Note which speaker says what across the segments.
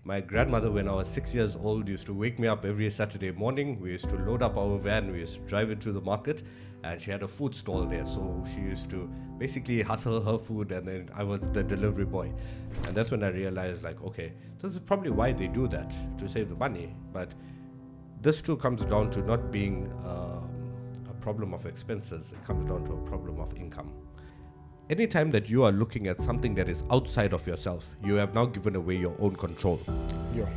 Speaker 1: My grandmother, when I was 6 years old, used to wake me up every Saturday morning. We used to load up our van, we used to drive it to the market, and she had a food stall there. So she used to basically hustle her food, and then I was the delivery boy. And that's when I realized, like, okay, this is probably why they do that, to save the money. But this too comes down to not being a problem of expenses. It comes down to a problem of income. Anytime that you are looking at something that is outside of yourself, you have now given away your own control.
Speaker 2: Yeah.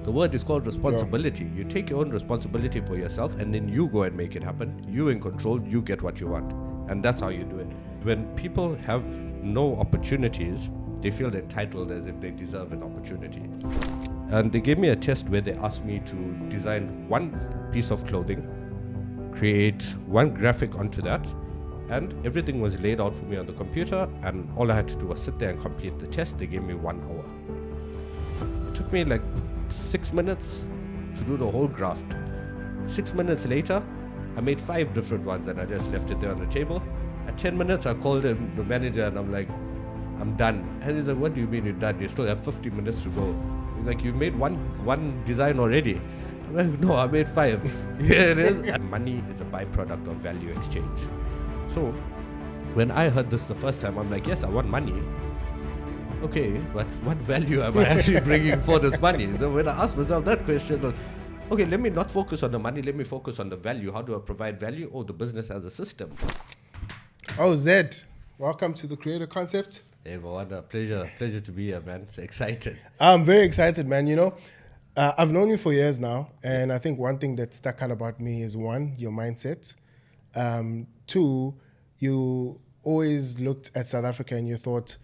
Speaker 1: The word is called responsibility. You take your own responsibility for yourself, and then you go and make it happen. You in control, you get what you want. And that's how you do it. When people have no opportunities, they feel entitled as if they deserve an opportunity. And they gave me a test where they asked me to design one piece of clothing, create one graphic onto that, and everything was laid out for me on the computer, and all I had to do was sit there and complete the test. They gave me 1 hour. It took me like 6 minutes to do the whole graft. 6 minutes later, I made 5 different ones, and I just left it there on the table. At 10 minutes, I called the manager, and I'm like, I'm done. And he's like, what do you mean you're done? You still have 50 minutes to go. He's like, you made one design already. I'm like, no, I made 5. Yeah, it is. And money is a byproduct of value exchange. So when I heard this the first time, I'm like, yes, I want money. Okay, but what value am I actually bringing for this money? So when I asked myself that question, okay, let me not focus on the money, let me focus on the value. How do I provide value? Oh, the business as a system.
Speaker 2: Oh, Zed, welcome to the TheCreatorConcept.
Speaker 1: Hey, Mawanda, pleasure to be here, man. It's excited.
Speaker 2: I'm very excited, man. You know, I've known you for years now, and I think one thing that stuck out about me is, one, your mindset. 2, you always looked at South Africa and you thought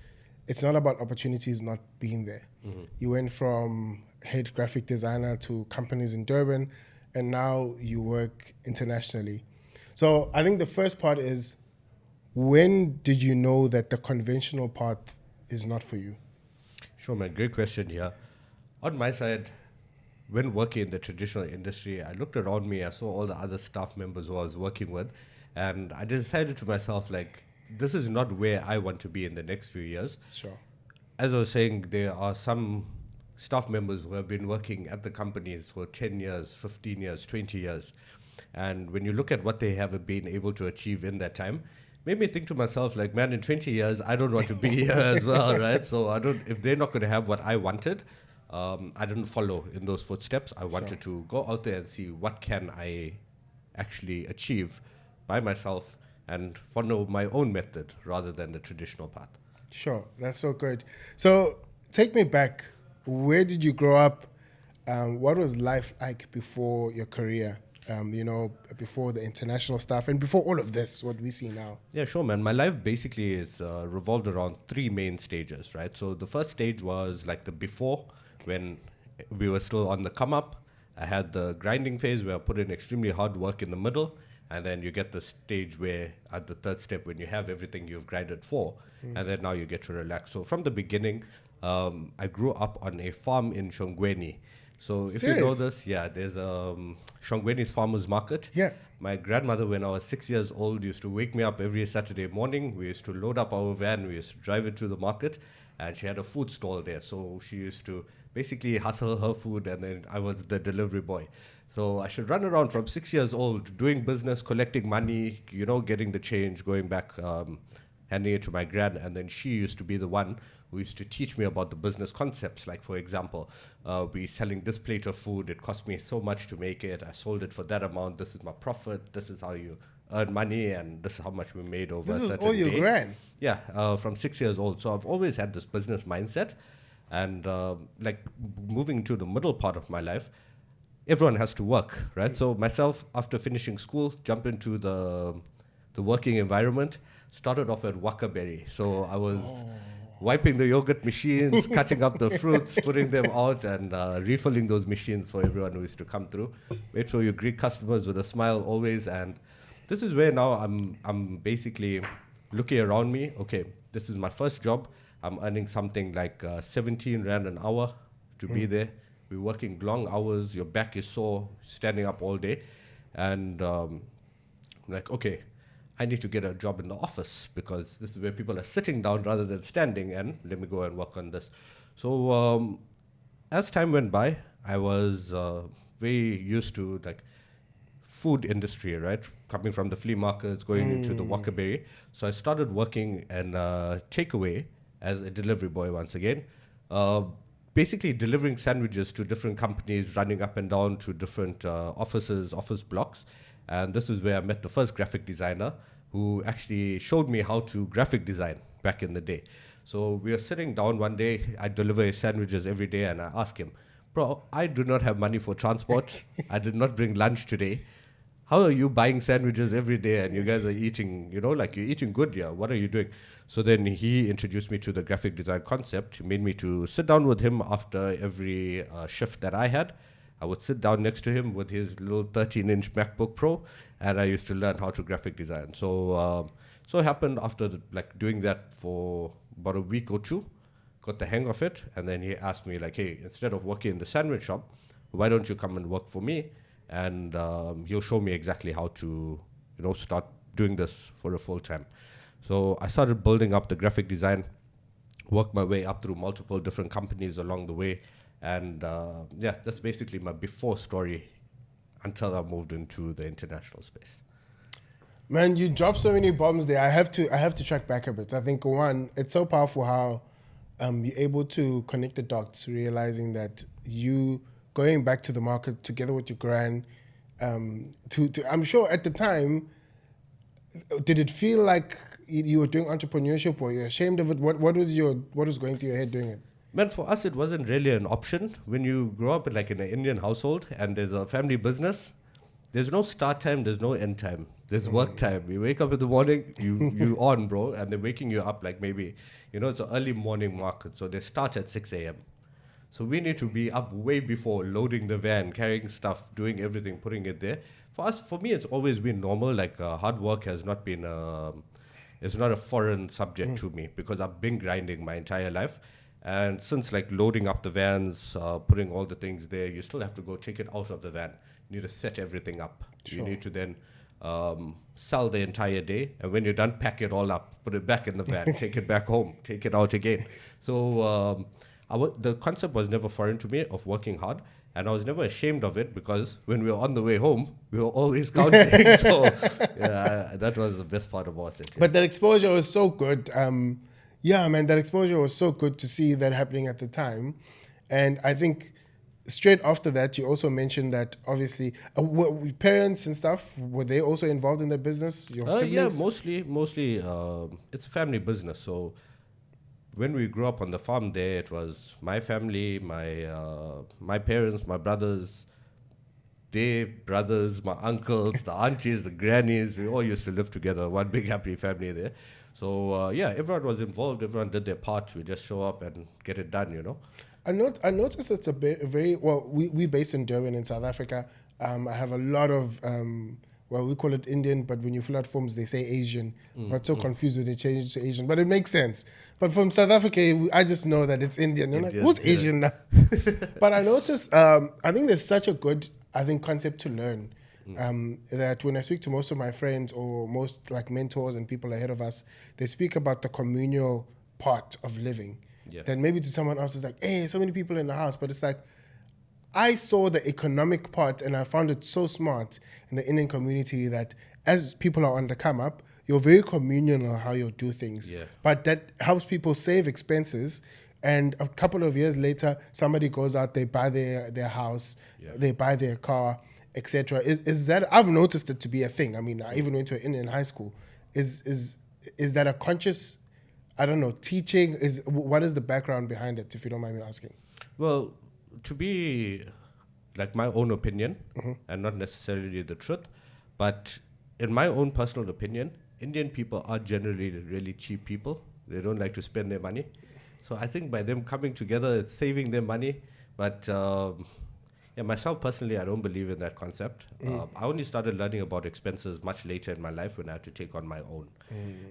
Speaker 2: it's not about opportunities not being there. Mm-hmm. You went from head graphic designer to companies in Durban, and now you work internationally. So I think the first part is, when did you know that the conventional path is not for you?
Speaker 1: Sure, man. Great question here. On my side, when working in the traditional industry, I looked around me, I saw all the other staff members who I was working with, and I decided to myself, like, this is not where I want to be in the next few years.
Speaker 2: Sure.
Speaker 1: As I was saying, there are some staff members who have been working at the companies for 10 years, 15 years, 20 years. And when you look at what they have been able to achieve in that time, made me think to myself, like, man, in 20 years, I don't want to be here as well, right? So if they're not going to have what I wanted, I didn't follow in those footsteps. I wanted to go out there and see what can I actually achieve by myself and follow my own method rather than the traditional path.
Speaker 2: Sure, that's so good. So take me back. Where did you grow up? What was life like before your career? Before the international stuff and before all of this, what we see now?
Speaker 1: Yeah, sure, man. My life basically is revolved around 3 main stages, right? So the first stage was like the before, when we were still on the come up. I had the grinding phase where I put in extremely hard work in the middle. And then you get the stage where, at the third step, when you have everything you've grinded for, and then now you get to relax. So from the beginning, I grew up on a farm in Shongweni. So if you know this, there's Shongweni's farmers market.
Speaker 2: Yeah.
Speaker 1: My grandmother, when I was 6 years old, used to wake me up every Saturday morning. We used to load up our van, we used to drive it to the market, and she had a food stall there. So she used to basically hustle her food, and then I was the delivery boy. So I should run around from 6 years old, doing business, collecting money, getting the change, going back, handing it to my gran. And then she used to be the one who used to teach me about the business concepts. Like, for example, we're selling this plate of food. It cost me so much to make it. I sold it for that amount. This is my profit. This is how you earn money. And this is how much we made over a certain day.
Speaker 2: This is all your gran?
Speaker 1: Yeah, from 6 years old. So I've always had this business mindset. And moving to the middle part of my life, everyone has to work, right? So myself, after finishing school, jumped into the working environment, started off at Wakaberry. So I was wiping the yogurt machines, cutting up the fruits, putting them out, and refilling those machines for everyone who used to come through. Made sure you greet customers with a smile always. And this is where now I'm basically looking around me. Okay, this is my first job. I'm earning something like 17 Rand an hour to be there. We're working long hours. Your back is sore, standing up all day. And I'm like, okay, I need to get a job in the office because this is where people are sitting down rather than standing, and let me go and work on this. So as time went by, I was very used to like food industry, right? Coming from the flea markets, going into the Wakaberry. So I started working in takeaway as a delivery boy once again. Uh, Basically delivering sandwiches to different companies, running up and down to different office blocks. And this is where I met the first graphic designer who actually showed me how to graphic design back in the day. So we were sitting down one day, I deliver his sandwiches every day, and I asked him, bro, I do not have money for transport. I did not bring lunch today. How are you buying sandwiches every day and you guys are eating, like you're eating good here? What are you doing? So then he introduced me to the graphic design concept. He made me to sit down with him after every shift that I had. I would sit down next to him with his little 13-inch MacBook Pro, and I used to learn how to graphic design. So it happened after doing that for about a week or two, got the hang of it, and then he asked me like, hey, instead of working in the sandwich shop, why don't you come and work for me? And he'll show me exactly how to, start doing this for a full time. So I started building up the graphic design, worked my way up through multiple different companies along the way. And that's basically my before story until I moved into the international space.
Speaker 2: Man, you dropped so many bombs there. I have to track back a bit. I think one, it's so powerful how you're able to connect the dots, realizing that you going back to the market together with your gran. I'm sure at the time, did it feel like you were doing entrepreneurship, or you're ashamed of it? What was going through your head doing it?
Speaker 1: Man, for us, it wasn't really an option. When you grow up in an Indian household and there's a family business, there's no start time, there's no end time. There's work time. You wake up in the morning, you on, bro, and they're waking you up maybe, it's an early morning market, so they start at 6 a.m. So we need to be up way before, loading the van, carrying stuff, doing everything, putting it there. For me, it's always been normal. Hard work has not been, it's not a foreign subject to me because I've been grinding my entire life. And since loading up the vans, putting all the things there, you still have to go take it out of the van. You need to set everything up. Sure. You need to then sell the entire day. And when you're done, pack it all up, put it back in the van, take it back home, take it out again. So the concept was never foreign to me of working hard. And I was never ashamed of it because when we were on the way home, we were always counting. So that was the best part about it. Yeah.
Speaker 2: But that exposure was so good. That exposure was so good to see that happening at the time. And I think straight after that, you also mentioned that obviously parents and stuff, were they also involved in the business? Your siblings?
Speaker 1: Yeah, mostly it's a family business. So when we grew up on the farm there, it was my family, my parents, my brothers, their brothers, my uncles, the aunties, the grannies. We all used to live together, one big happy family there. So everyone was involved. Everyone did their part. We just show up and get it done,
Speaker 2: I noticed it's we based in Durban in South Africa. I have a lot of, we call it Indian, but when you fill out forms, they say Asian. I'm so confused when they change it to Asian, but it makes sense. But from South Africa, I just know that it's Indian. You're like, who's Asian now? But I noticed, I think there's such a good, concept to learn. That when I speak to most of my friends or most mentors and people ahead of us, they speak about the communal part of living. Yeah. Then maybe to someone else is like, hey, so many people in the house. But it's like, I saw the economic part and I found it so smart in the Indian community that as people are on the come up, you're very communal on how you do things. Yeah. But that helps people save expenses. And a couple of years later, somebody goes out, they buy their house, they buy their car, etc. Is that, I've noticed it to be a thing. I mean, I even went to an Indian high school. Is that a conscious, I don't know, teaching? What is the background behind it, if you don't mind me asking?
Speaker 1: Well, to be my own opinion and not necessarily the truth, but in my own personal opinion, Indian people are generally really cheap people. They don't like to spend their money. So I think by them coming together, it's saving their money. But myself personally, I don't believe in that concept. I only started learning about expenses much later in my life when I had to take on my own.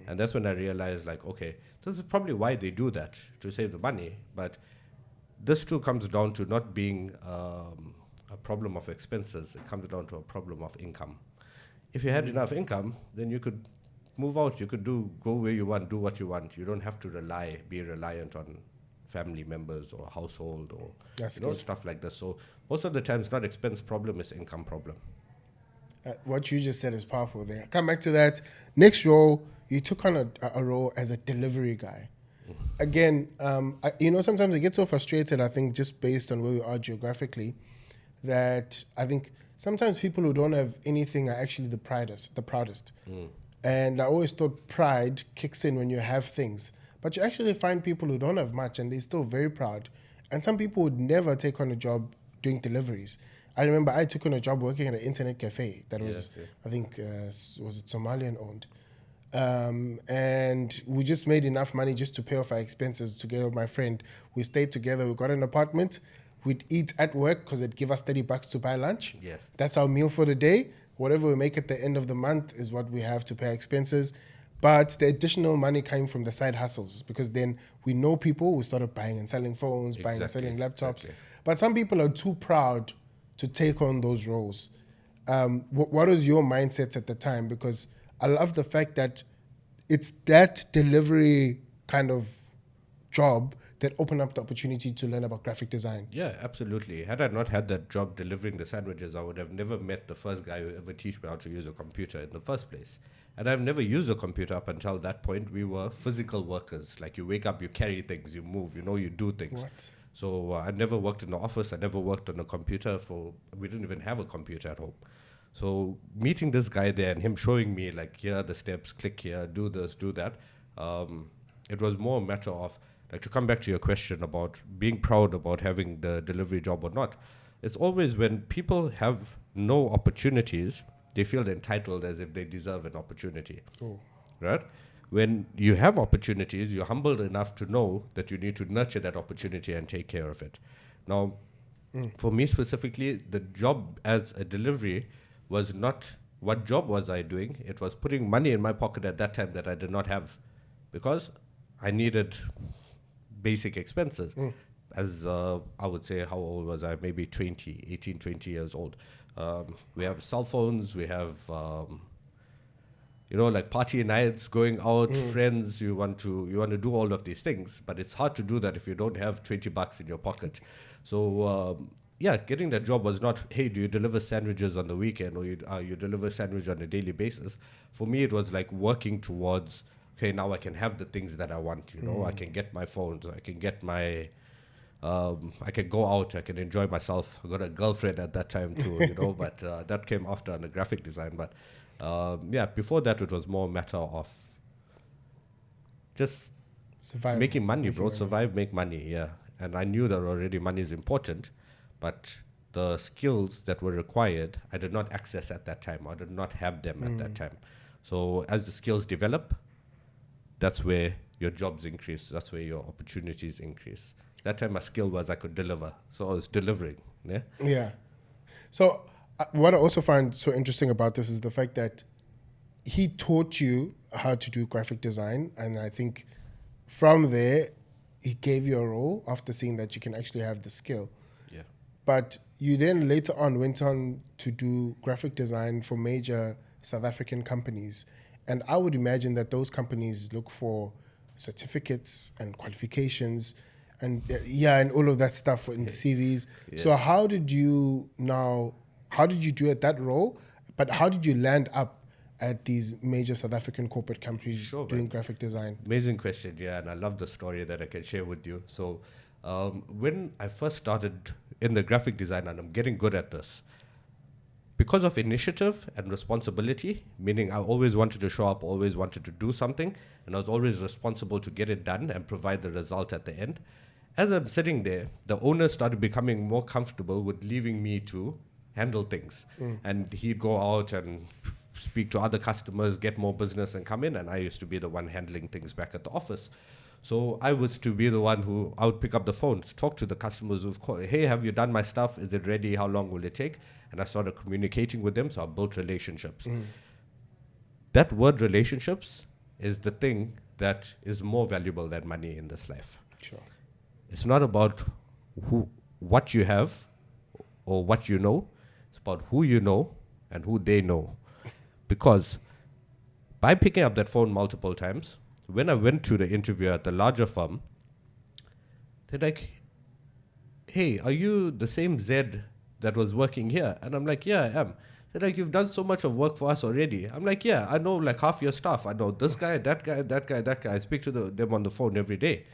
Speaker 1: And that's when I realized, okay, this is probably why they do that, to save the money. But this too comes down to not being a problem of expenses. It comes down to a problem of income. If you had enough income, then you could move out. You could go where you want, do what you want. You don't have to be reliant on family members or household or
Speaker 2: That's
Speaker 1: you know
Speaker 2: good.
Speaker 1: stuff like this. So most of the time, it's not expense problem; it's income problem.
Speaker 2: What you just said is powerful there. Come back to that. Next role, you took on a role as a delivery guy. Again, sometimes I get so frustrated, I think, just based on where we are geographically, that I think sometimes people who don't have anything are actually the proudest. And I always thought pride kicks in when you have things. But you actually find people who don't have much and they're still very proud. And some people would never take on a job doing deliveries. I remember I took on a job working at an internet cafe that was, I think, was it Somalian owned? And we just made enough money just to pay off our expenses together with my friend. We stayed together. We got an apartment. We'd eat at work because it'd give us $30 to buy lunch.
Speaker 1: Yeah.
Speaker 2: That's our meal for the day. Whatever we make at the end of the month is what we have to pay our expenses. But the additional money came from the side hustles because then we know people who started buying and selling phones, buying and selling laptops. But some people are too proud to take on those roles. What was your mindset at the time? Because I love the fact that it's that delivery kind of job that opened up the opportunity to learn about graphic design.
Speaker 1: Yeah, absolutely. Had I not had that job delivering the sandwiches, I would have never met the first guy who ever teach me how to use a computer in the first place. And I've never used a computer up until that point. We were physical workers. Like you wake up, you carry things, you move, you do things.
Speaker 2: What?
Speaker 1: So I never worked in the office. I never worked on a computer we didn't even have a computer at home. So meeting this guy there and him showing me like, here are the steps, click here, do this, do that. It was more a matter of, like, to come back to your question about being proud about having the delivery job or not. It's always when people have no opportunities, they feel entitled as if they deserve an opportunity, right? When you have opportunities, you're humbled enough to know that you need to nurture that opportunity and take care of it. Now, for me specifically, the job as a delivery was not what job was I doing. It was putting money in my pocket at that time that I did not have because I needed basic expenses. As I would say, how old was I? Maybe 18, 20 years old. We have cell phones, we have like party nights, going out, friends. You want to do all of these things, but it's hard to do that if you don't have $20 in your pocket. So getting that job was not, hey, do you deliver sandwiches on the weekend or you deliver sandwich on a daily basis? For me, it was like working towards, okay, now I can have the things that I want. I can get my phones, I can get my I can go out, I can enjoy myself. I got a girlfriend at that time too, but that came after on the graphic design. But before that, it was more a matter of just
Speaker 2: Survive.
Speaker 1: making money, bro. Survive, make money, yeah. And I knew that already money is important, but the skills that were required, I did not access at that time. I did not have them at that time. So as the skills develop, that's where your jobs increase. That's where your opportunities increase. That time my skill was I could deliver. So I was delivering. Yeah.
Speaker 2: Yeah. So what I also find so interesting about this is the fact that he taught you how to do graphic design. And I think from there, he gave you a role after seeing that you can actually have the skill.
Speaker 1: Yeah.
Speaker 2: But you then later on went on to do graphic design for major South African companies. And I would imagine that those companies look for certificates and qualifications and and all of that stuff in the CVs. Yeah. So how did you do at that role? But how did you land up at these major South African corporate companies doing graphic design?
Speaker 1: Amazing question, yeah. And I love the story that I can share with you. So when I first started in the graphic design, and I'm getting good at this, because of initiative and responsibility, meaning I always wanted to show up, always wanted to do something, and I was always responsible to get it done and provide the result at the end. As I'm sitting there, the owner started becoming more comfortable with leaving me to handle things. And he'd go out and speak to other customers, get more business and come in, and I used to be the one handling things back at the office. So I was to be the one who, I would pick up the phone, talk to the customers who've called, hey, have you done my stuff? Is it ready? How long will it take? And I started communicating with them, so I built relationships. That word relationships is the thing that is more valuable than money in this life.
Speaker 2: Sure.
Speaker 1: It's not about what you have or what you know. It's about who you know and who they know. Because by picking up that phone multiple times, when I went to the interview at the larger firm, They're like, hey, are you the same Zed that was working here? And I'm like, yeah, I am. They're like, you've done so much of work for us already. I'm like, yeah, I know like half your stuff. I know this guy, that guy, that guy, that guy. I speak to them on the phone every day.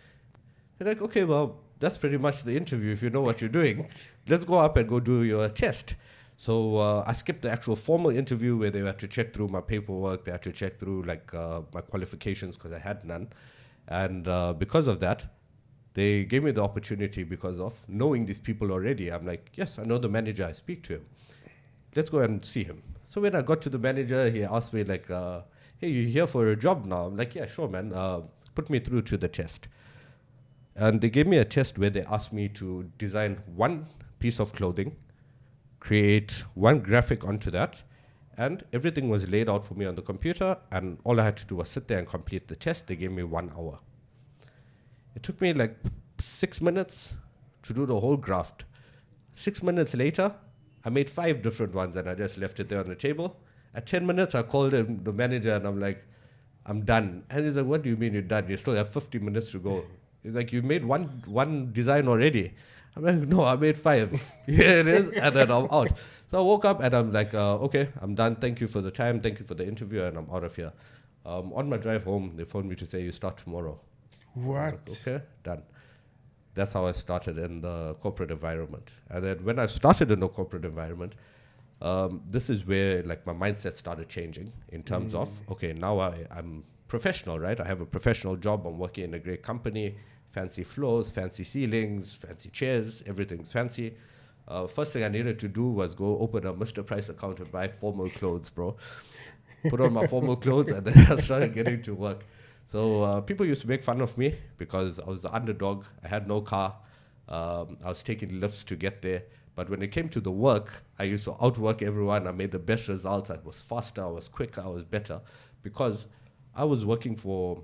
Speaker 1: They're like, okay, well, that's pretty much the interview if you know what you're doing. Let's go up and go do your test. So I skipped the actual formal interview where they had to check through my paperwork. They had to check through like my qualifications because I had none. And because of that, they gave me the opportunity because of knowing these people already. I'm like, yes, I know the manager. I speak to him. Let's go and see him. So when I got to the manager, he asked me like, hey, you here for a job now? I'm like, yeah, sure, man. Put me through to the test. And they gave me a test where they asked me to design one piece of clothing, create one graphic onto that, and everything was laid out for me on the computer, and all I had to do was sit there and complete the test. They gave me 1 hour. It took me like 6 minutes to do the whole graft. 6 minutes later, I made 5 different ones and I just left it there on the table. At 10 minutes, I called the manager and I'm like, I'm done. And he's like, what do you mean you're done? You still have 50 minutes to go. He's like, you made one design already. I'm like, no, I made 5. Here it is. And then I'm out. So I woke up and I'm like, okay, I'm done. Thank you for the time. Thank you for the interview. And I'm out of here. On my drive home, they phoned me to say, you start tomorrow.
Speaker 2: What?
Speaker 1: Like, okay, done. That's how I started in the corporate environment. And then when I started in the corporate environment, this is where like my mindset started changing in terms of, okay, now I'm professional, right? I have a professional job. I'm working in a great company, fancy floors, fancy ceilings, fancy chairs, everything's fancy. First thing I needed to do was go open a Mr. Price account and buy formal clothes, bro. Put on my formal clothes and then I started getting to work. So people used to make fun of me because I was the underdog. I had no car. I was taking lifts to get there. But when it came to the work, I used to outwork everyone. I made the best results. I was faster. I was quicker. I was better because I was working for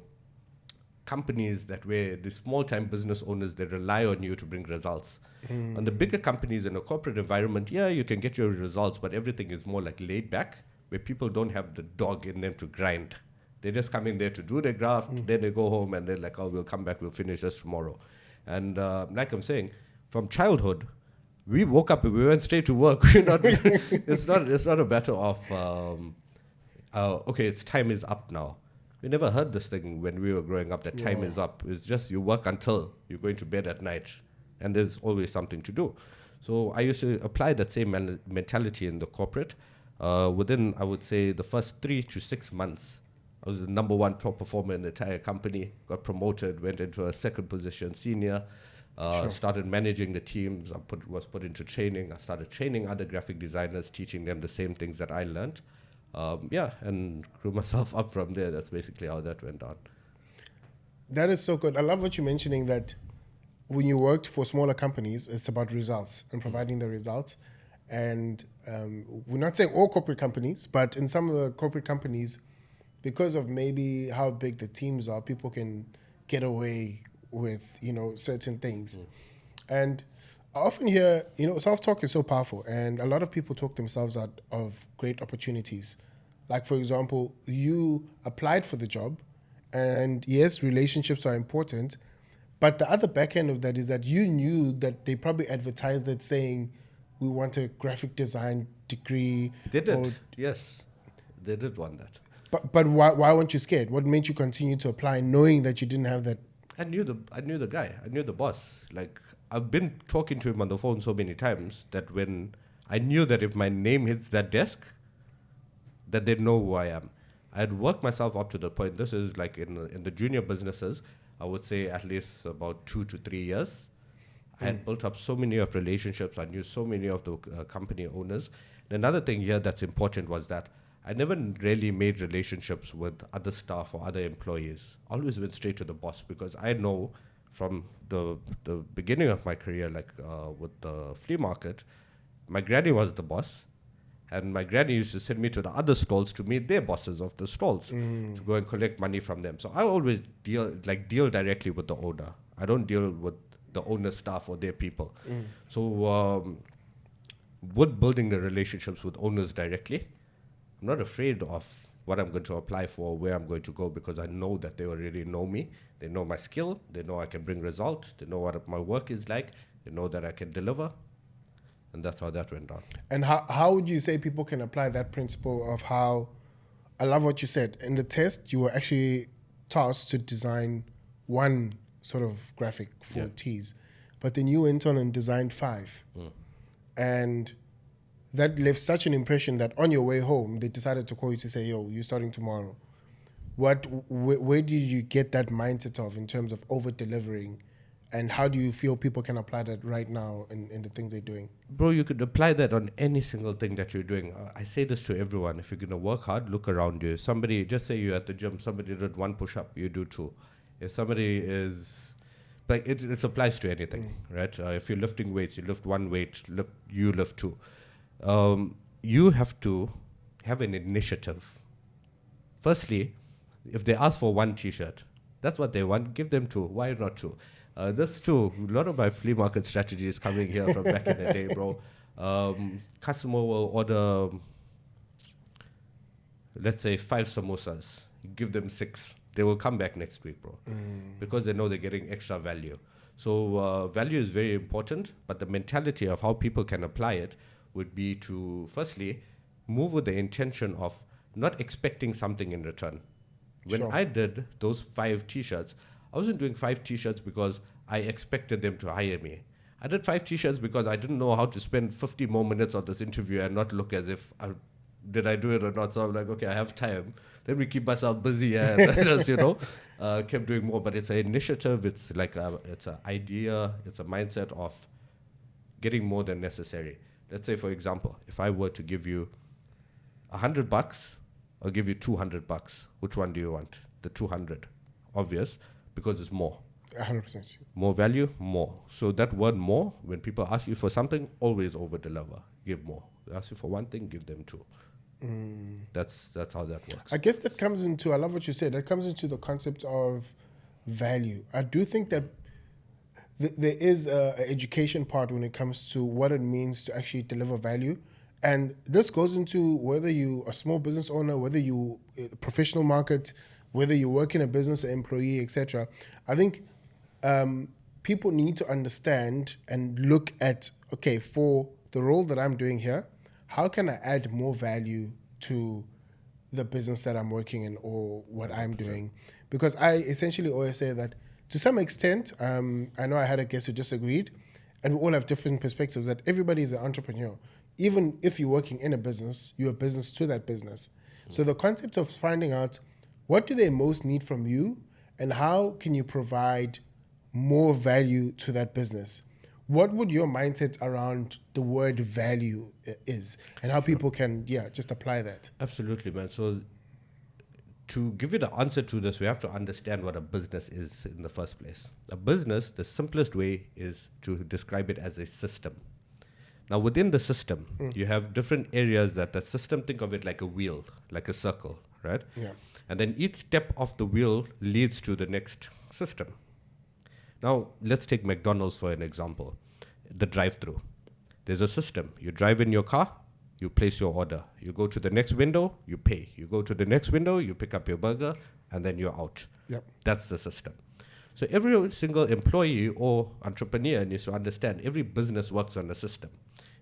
Speaker 1: companies that were the small-time business owners that rely on you to bring results. On the bigger companies in a corporate environment, yeah, you can get your results, but everything is more like laid back, where people don't have the dog in them to grind. They just come in there to do their graft, then they go home and they're like, oh, we'll come back, we'll finish this tomorrow. And like I'm saying, from childhood, we woke up and we went straight to work. It's not a matter of, okay, it's time is up now. We never heard this thing when we were growing up, that time is up. It's just you work until you're going to bed at night, and there's always something to do. So I used to apply that same mentality in the corporate. Within, I would say, the first 3 to 6 months, I was the number 1 top performer in the entire company, got promoted, went into a second position, senior, started managing the teams, was put into training. I started training other graphic designers, teaching them the same things that I learned. And grew myself up from there. That's basically how that went on.
Speaker 2: That is so good. I love what you're mentioning, that when you worked for smaller companies, it's about results and providing the results. And we're not saying all corporate companies, but in some of the corporate companies, because of maybe how big the teams are, people can get away with, certain things. And I often hear, self-talk is so powerful, and a lot of people talk themselves out of great opportunities. Like, for example, you applied for the job, and yes, relationships are important, but the other back end of that is that you knew that they probably advertised it saying, we want a graphic design degree.
Speaker 1: They did, yes. They did want that.
Speaker 2: But why weren't you scared? What made you continue to apply knowing that you didn't have that?
Speaker 1: I knew the guy. I knew the boss. Like, I've been talking to him on the phone so many times that when I knew that if my name hits that desk, that they'd know who I am. I had worked myself up to the point. This is like in the junior businesses, I would say at least about 2 to 3 years. I had built up so many of relationships. I knew so many of the company owners. And another thing here that's important was that I never really made relationships with other staff or other employees. Always went straight to the boss because I know from the beginning of my career, like with the flea market, my granny was the boss. And my granny used to send me to the other stalls to meet their bosses of the stalls to go and collect money from them. So I always deal directly with the owner. I don't deal with the owner's staff or their people. So with building the relationships with owners directly, I'm not afraid of what I'm going to apply for, where I'm going to go, because I know that they already know me. They know my skill. They know I can bring results. They know what my work is like. They know that I can deliver. And that's how that went down.
Speaker 2: And how would you say people can apply that principle of how, I love what you said. In the test, you were actually tasked to design one sort of graphic for teas, but then you went on and designed 5. And that left such an impression that on your way home, they decided to call you to say, yo, you're starting tomorrow. Where did you get that mindset of in terms of over-delivering? And how do you feel people can apply that right now in the things they're doing?
Speaker 1: Bro, you could apply that on any single thing that you're doing. I say this to everyone. If you're going to work hard, look around you. Somebody, just say you're at the gym, somebody did 1 push-up, you do 2. If somebody is... Like it applies to anything, right? If you're lifting weights, you lift 1 weight, you lift 2. You have to have an initiative. Firstly, if they ask for 1 t-shirt, that's what they want, give them 2. Why not 2? This too, a lot of my flea market strategy is coming here from back in the day, bro. Customer will order, let's say 5 samosas. You give them 6. They will come back next week, bro, because they know they're getting extra value. So value is very important, but the mentality of how people can apply it would be to, firstly, move with the intention of not expecting something in return. When I did those 5 t-shirts, I wasn't doing 5 t-shirts because I expected them to hire me. I did 5 t-shirts because I didn't know how to spend 50 more minutes of this interview and not look as if did I do it or not. So I'm like, okay, I have time. Let me keep myself busy and just, kept doing more. But it's an initiative. It's like it's an idea. It's a mindset of getting more than necessary. Let's say, for example, if I were to give you $100, I'll give you $200. Which one do you want? The 200. Obvious, because it's more.
Speaker 2: 100%.
Speaker 1: More value, more. So that word more, when people ask you for something, always over-deliver. Give more. They ask you for 1 thing, give them 2. That's how that works.
Speaker 2: I guess that comes into, I love what you said, that comes into the concept of value. I do think that there is an education part when it comes to what it means to actually deliver value. And this goes into whether you are a small business owner, whether you professional market, whether you work in a business, an employee, etc. I think people need to understand and look at, okay, for the role that I'm doing here, how can I add more value to the business that I'm working in or what I'm doing? Because I essentially always say that to some extent, I know I had a guest who disagreed, and we all have different perspectives, that everybody is an entrepreneur. Even if you're working in a business, you're a business to that business. So the concept of finding out what do they most need from you and how can you provide more value to that business? What would your mindset around the word value is and how people can, just apply that?
Speaker 1: Absolutely, man. So to give you the answer to this, we have to understand what a business is in the first place. A business, the simplest way is to describe it as a system. Now, within the system, you have different areas that the system, think of it like a wheel, like a circle, right?
Speaker 2: Yeah.
Speaker 1: And then each step of the wheel leads to the next system. Now, let's take McDonald's for an example. The drive-through. There's a system. You drive in your car, you place your order. You go to the next window, you pay. You go to the next window, you pick up your burger, and then you're out.
Speaker 2: Yep.
Speaker 1: That's the system. So every single employee or entrepreneur needs to understand every business works on a system.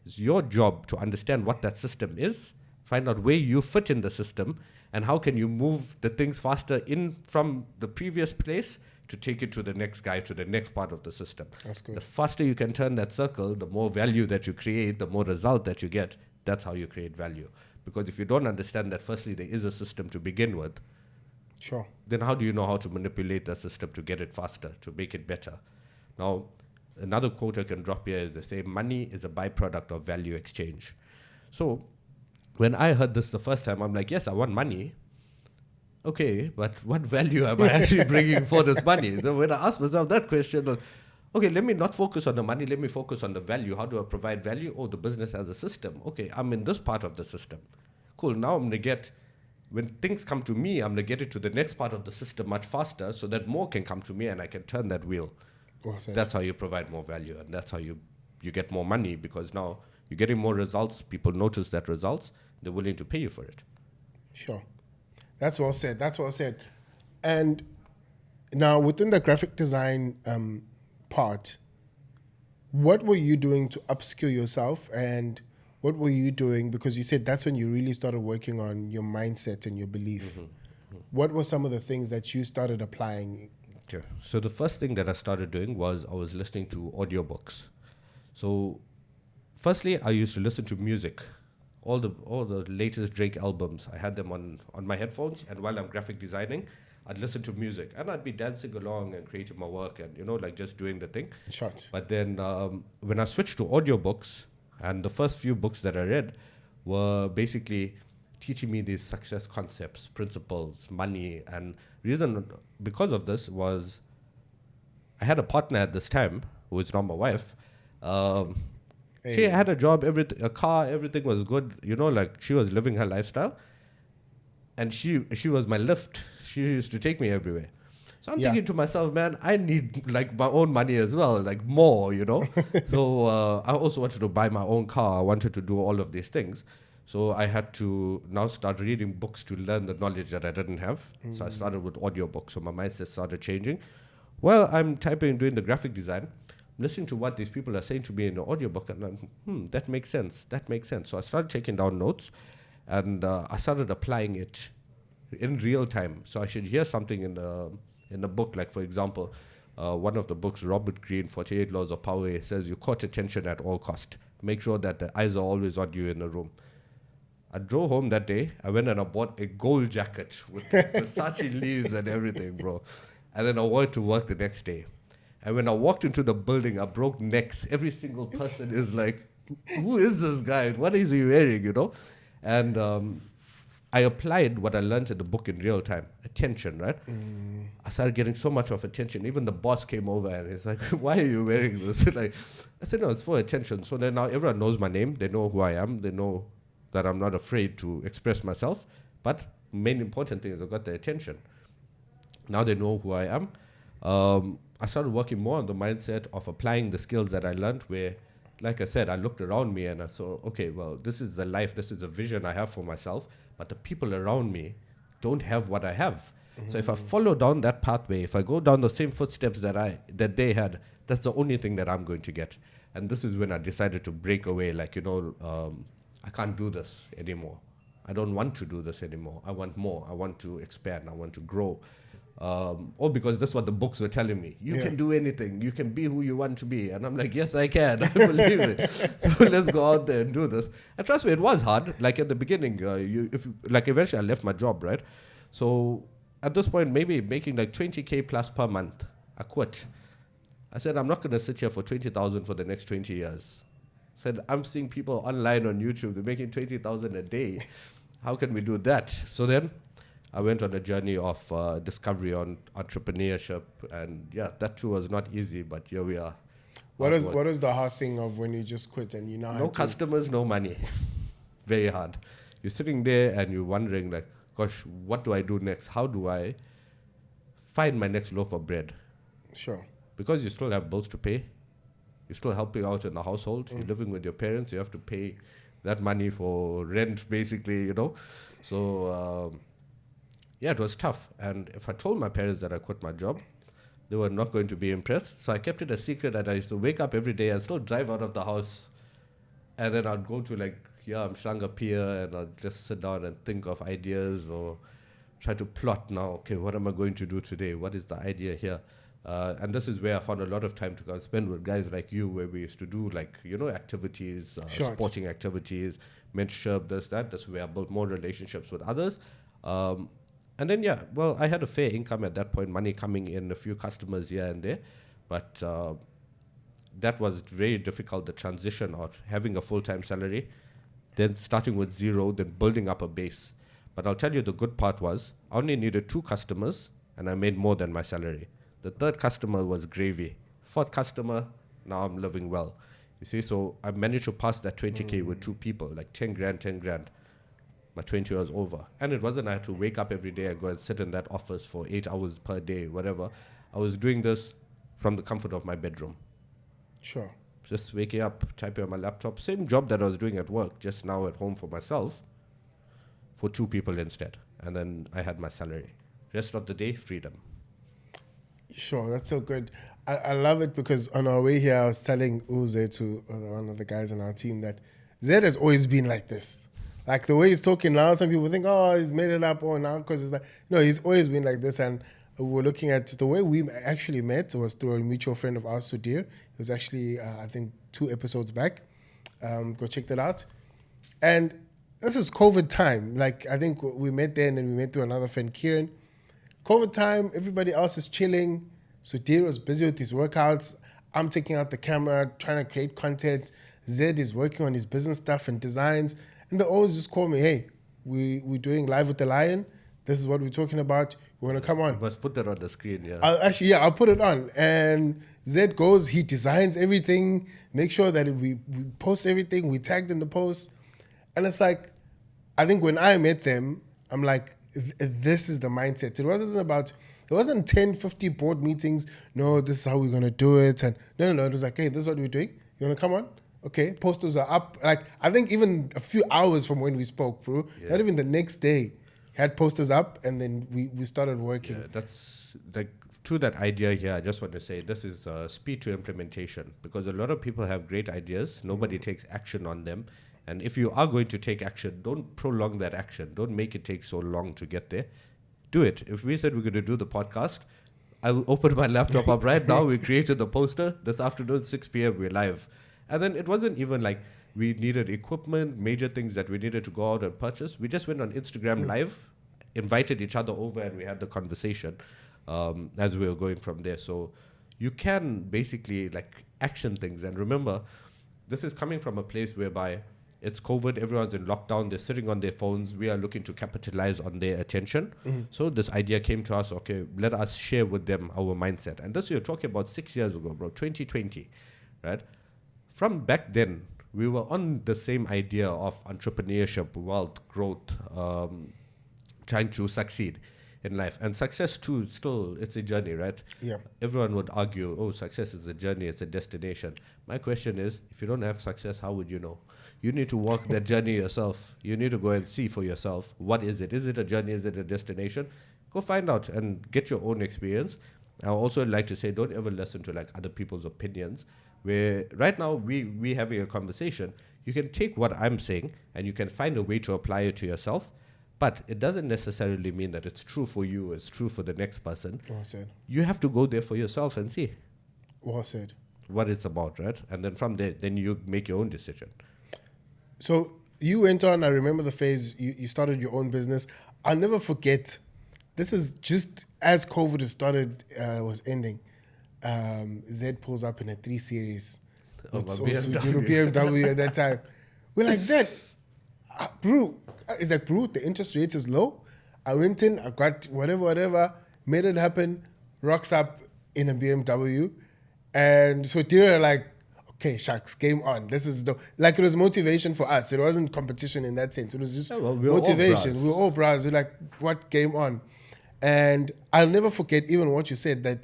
Speaker 1: It's your job to understand what that system is, find out where you fit in the system, and how can you move the things faster in from the previous place to take it to the next guy, to the next part of the system.
Speaker 2: That's good.
Speaker 1: The faster you can turn that circle, the more value that you create, the more result that you get. That's how you create value. Because if you don't understand that, firstly, there is a system to begin with,
Speaker 2: Sure.
Speaker 1: then how do you know how to manipulate that system to get it faster, to make it better? Now, another quote I can drop here is they say, money is a byproduct of value exchange. So when I heard this the first time, I'm like, yes, I want money. Okay, but what value am I actually bringing for this money? So when I asked myself that question, okay, let me not focus on the money, let me focus on the value. How do I provide value? Oh, the business has a system. Okay, I'm in this part of the system. Cool, now I'm going to get, when things come to me, I'm going to get it to the next part of the system much faster so that more can come to me and I can turn that wheel.
Speaker 2: Awesome.
Speaker 1: That's how you provide more value, and that's how you get more money, because now you're getting more results, people notice that results, they're willing to pay you for it.
Speaker 2: Sure. That's well said. That's well said. And now within the graphic design part, what were you doing to upskill yourself, and what were you doing, because you said that's when you really started working on your mindset and your belief. What were some of the things that you started applying?
Speaker 1: Okay. So the first thing that I started doing was I was listening to audiobooks. So firstly, I used to listen to music. All the latest Drake albums, I had them on my headphones, and while I'm graphic designing, I'd listen to music, and I'd be dancing along and creating my work and, like just doing the thing.
Speaker 2: Short.
Speaker 1: But then when I switched to audiobooks, and the first few books that I read were basically teaching me these success concepts, principles, money. And reason because of this was I had a partner at this time who is now my wife. She had a job, a car, everything was good. Like she was living her lifestyle. And she was my lift. She used to take me everywhere. So I'm thinking to myself, man, I need like my own money as well, like more, So I also wanted to buy my own car. I wanted to do all of these things. So I had to now start reading books to learn the knowledge that I didn't have. So I started with audiobooks. So my mindset started changing. Well, I'm doing the graphic design, listening to what these people are saying to me in the audiobook, and I'm, that makes sense. That makes sense. So I started taking down notes, and I started applying it in real time. So I should hear something in the book, like for example, one of the books, Robert Greene, 48 Laws of Power, says you court attention at all cost. Make sure that the eyes are always on you in the room. I drove home that day. I went and I bought a gold jacket with Versace leaves and everything, bro. And then I went to work the next day. And when I walked into the building, I broke necks. Every single person is like, who is this guy? What is he wearing, And I applied what I learned in the book in real time. Attention, right? I started getting so much of attention. Even the boss came over and he's like, why are you wearing this? Like, I said, no, it's for attention. So then now everyone knows my name. They know who I am. They know that I'm not afraid to express myself. But main important thing is I got the attention. Now they know who I am. I started working more on the mindset of applying the skills that I learned, where, like I said, I looked around me and I saw, okay, well, this is the life, this is a vision I have for myself, but the people around me don't have what I have. So if I follow down that pathway, if I go down the same footsteps that they had, that's the only thing that I'm going to get. And this is when I decided to break away, like, I can't do this anymore. I don't want to do this anymore. I want more. I want to expand. I want to grow. All because that's what the books were telling me. You can do anything. You can be who you want to be. And I'm like, yes, I can. I believe it. So let's go out there and do this. And trust me, it was hard. Like at the beginning, eventually I left my job, right? So at this point, maybe making like 20K plus per month, I quit. I said, I'm not going to sit here for 20,000 for the next 20 years. Said, I'm seeing people online on YouTube, they're making 20,000 a day. How can we do that? So then I went on a journey of discovery on entrepreneurship. And that too was not easy, but here we are.
Speaker 2: What is the hard thing of when you just quit and you now
Speaker 1: no customers, no money? Very hard. You're sitting there and you're wondering like, gosh, what do I do next? How do I find my next loaf of bread?
Speaker 2: Sure. Because
Speaker 1: you still have bills to pay. You're still helping out in the household. You're living with your parents. You have to pay that money for rent, basically, So, it was tough. And if I told my parents that I quit my job, they were not going to be impressed. So I kept it a secret, and I used to wake up every day and still drive out of the house. And then I'd go to Mshanga Pier, and I'd just sit down and think of ideas or try to plot now, okay, what am I going to do today? What is the idea here? And this is where I found a lot of time to go and spend with guys like you, where we used to do activities, sporting activities, mentorship, this, that. That's where I built more relationships with others. And then, I had a fair income at that point, money coming in, a few customers here and there. But that was very difficult, the transition of having a full-time salary, then starting with zero, then building up a base. But I'll tell you the good part was I only needed 2 customers, and I made more than my salary. The 3rd customer was gravy. 4th customer, now I'm living well. You see, so I managed to pass that 20K with 2 people, like 10 grand. My 20 was over. And it wasn't I had to wake up every day and go and sit in that office for 8 hours per day, whatever. I was doing this from the comfort of my bedroom.
Speaker 2: Sure.
Speaker 1: Just waking up, typing on my laptop. Same job that I was doing at work, just now at home for myself. for 2 people instead. And then I had my salary. Rest of the day, freedom.
Speaker 2: Sure, that's so good. I love it because on our way here, I was telling Uze, to one of the guys on our team, that Zed has always been like this. Like the way he's talking now, some people think, oh, he's made it up, or now because it's like, no, he's always been like this. And we were looking at the way we actually met was through a mutual friend of ours, Sudhir. It was actually, I think, 2 episodes back. Go check that out. And this is COVID time. Like, I think we met there, and then we met through another friend, Kieran. COVID time, everybody else is chilling. Sudhir was busy with his workouts. I'm taking out the camera, trying to create content. Zed is working on his business stuff and designs. And they always just call me, hey, we're doing Live with the Lion. This is what we're talking about. You want to come on?
Speaker 1: You must put that on the screen, yeah.
Speaker 2: I'll put it on. And Zed goes, he designs everything, make sure that we post everything, we tagged in the post. And it's like, I think when I met them, I'm like, this is the mindset. It wasn't 10, 50 board meetings. No, this is how we're going to do it. And no. It was like, hey, this is what we're doing. You want to come on? Okay, posters are up. Like, I think even a few hours from when we spoke, bro, not even the next day, had posters up, and then we started working.
Speaker 1: Yeah, that's like, to that idea here, I just want to say this is speed to implementation, because a lot of people have great ideas. Nobody takes action on them. And if you are going to take action, don't prolong that action. Don't make it take so long to get there. Do it. If we said we're going to do the podcast, I will open my laptop up right now. We created the poster. This afternoon, 6 p.m., we're live. And then it wasn't even like we needed equipment, major things that we needed to go out and purchase. We just went on Instagram Live, invited each other over, and we had the conversation as we were going from there. So you can basically like action things. And remember, this is coming from a place whereby it's COVID, everyone's in lockdown, they're sitting on their phones. We are looking to capitalize on their attention. So this idea came to us, okay, let us share with them our mindset. And this you're talking about 6 years ago, bro, 2020, right? From back then, we were on the same idea of entrepreneurship, wealth, growth, trying to succeed in life. And success too, still, it's a journey, right?
Speaker 2: Yeah.
Speaker 1: Everyone would argue, oh, success is a journey, it's a destination. My question is, if you don't have success, how would you know? You need to walk that journey yourself. You need to go and see for yourself, what is it? Is it a journey? Is it a destination? Go find out and get your own experience. I also like to say, don't ever listen to like other people's opinions. Where right now we having a conversation, you can take what I'm saying and you can find a way to apply it to yourself. But it doesn't necessarily mean that it's true for you, it's true for the next person.
Speaker 2: Well said.
Speaker 1: You have to go there for yourself and see.
Speaker 2: Well said.
Speaker 1: What it's about, right? And then from there, then you make your own decision.
Speaker 2: So you went on, I remember the phase, you started your own business. I'll never forget, this is just as COVID was ending. Zed pulls up in a 3 Series. With BMW at that time. We're like, Zed, bro, it's like, bro, the interest rate is low. I went in, I got whatever, made it happen, rocks up in a BMW. And so Tira like, okay, shucks, game on. This is like, it was motivation for us. It wasn't competition in that sense. It was just motivation. We were all bras. We're like, what, game on? And I'll never forget even what you said, that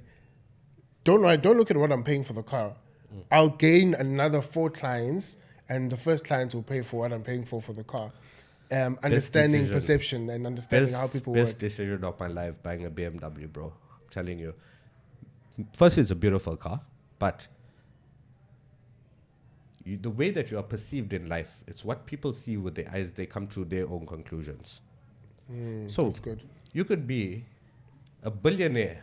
Speaker 2: don't look at what I'm paying for the car. I'll gain another 4 clients, and the first clients will pay for what I'm paying for the car. Understanding perception and understanding how people work.
Speaker 1: Best decision of my life, buying a BMW, bro. I'm telling you. Firstly, it's a beautiful car, but the way that you are perceived in life, it's what people see with their eyes. They come to their own conclusions. So
Speaker 2: that's good.
Speaker 1: You could be a billionaire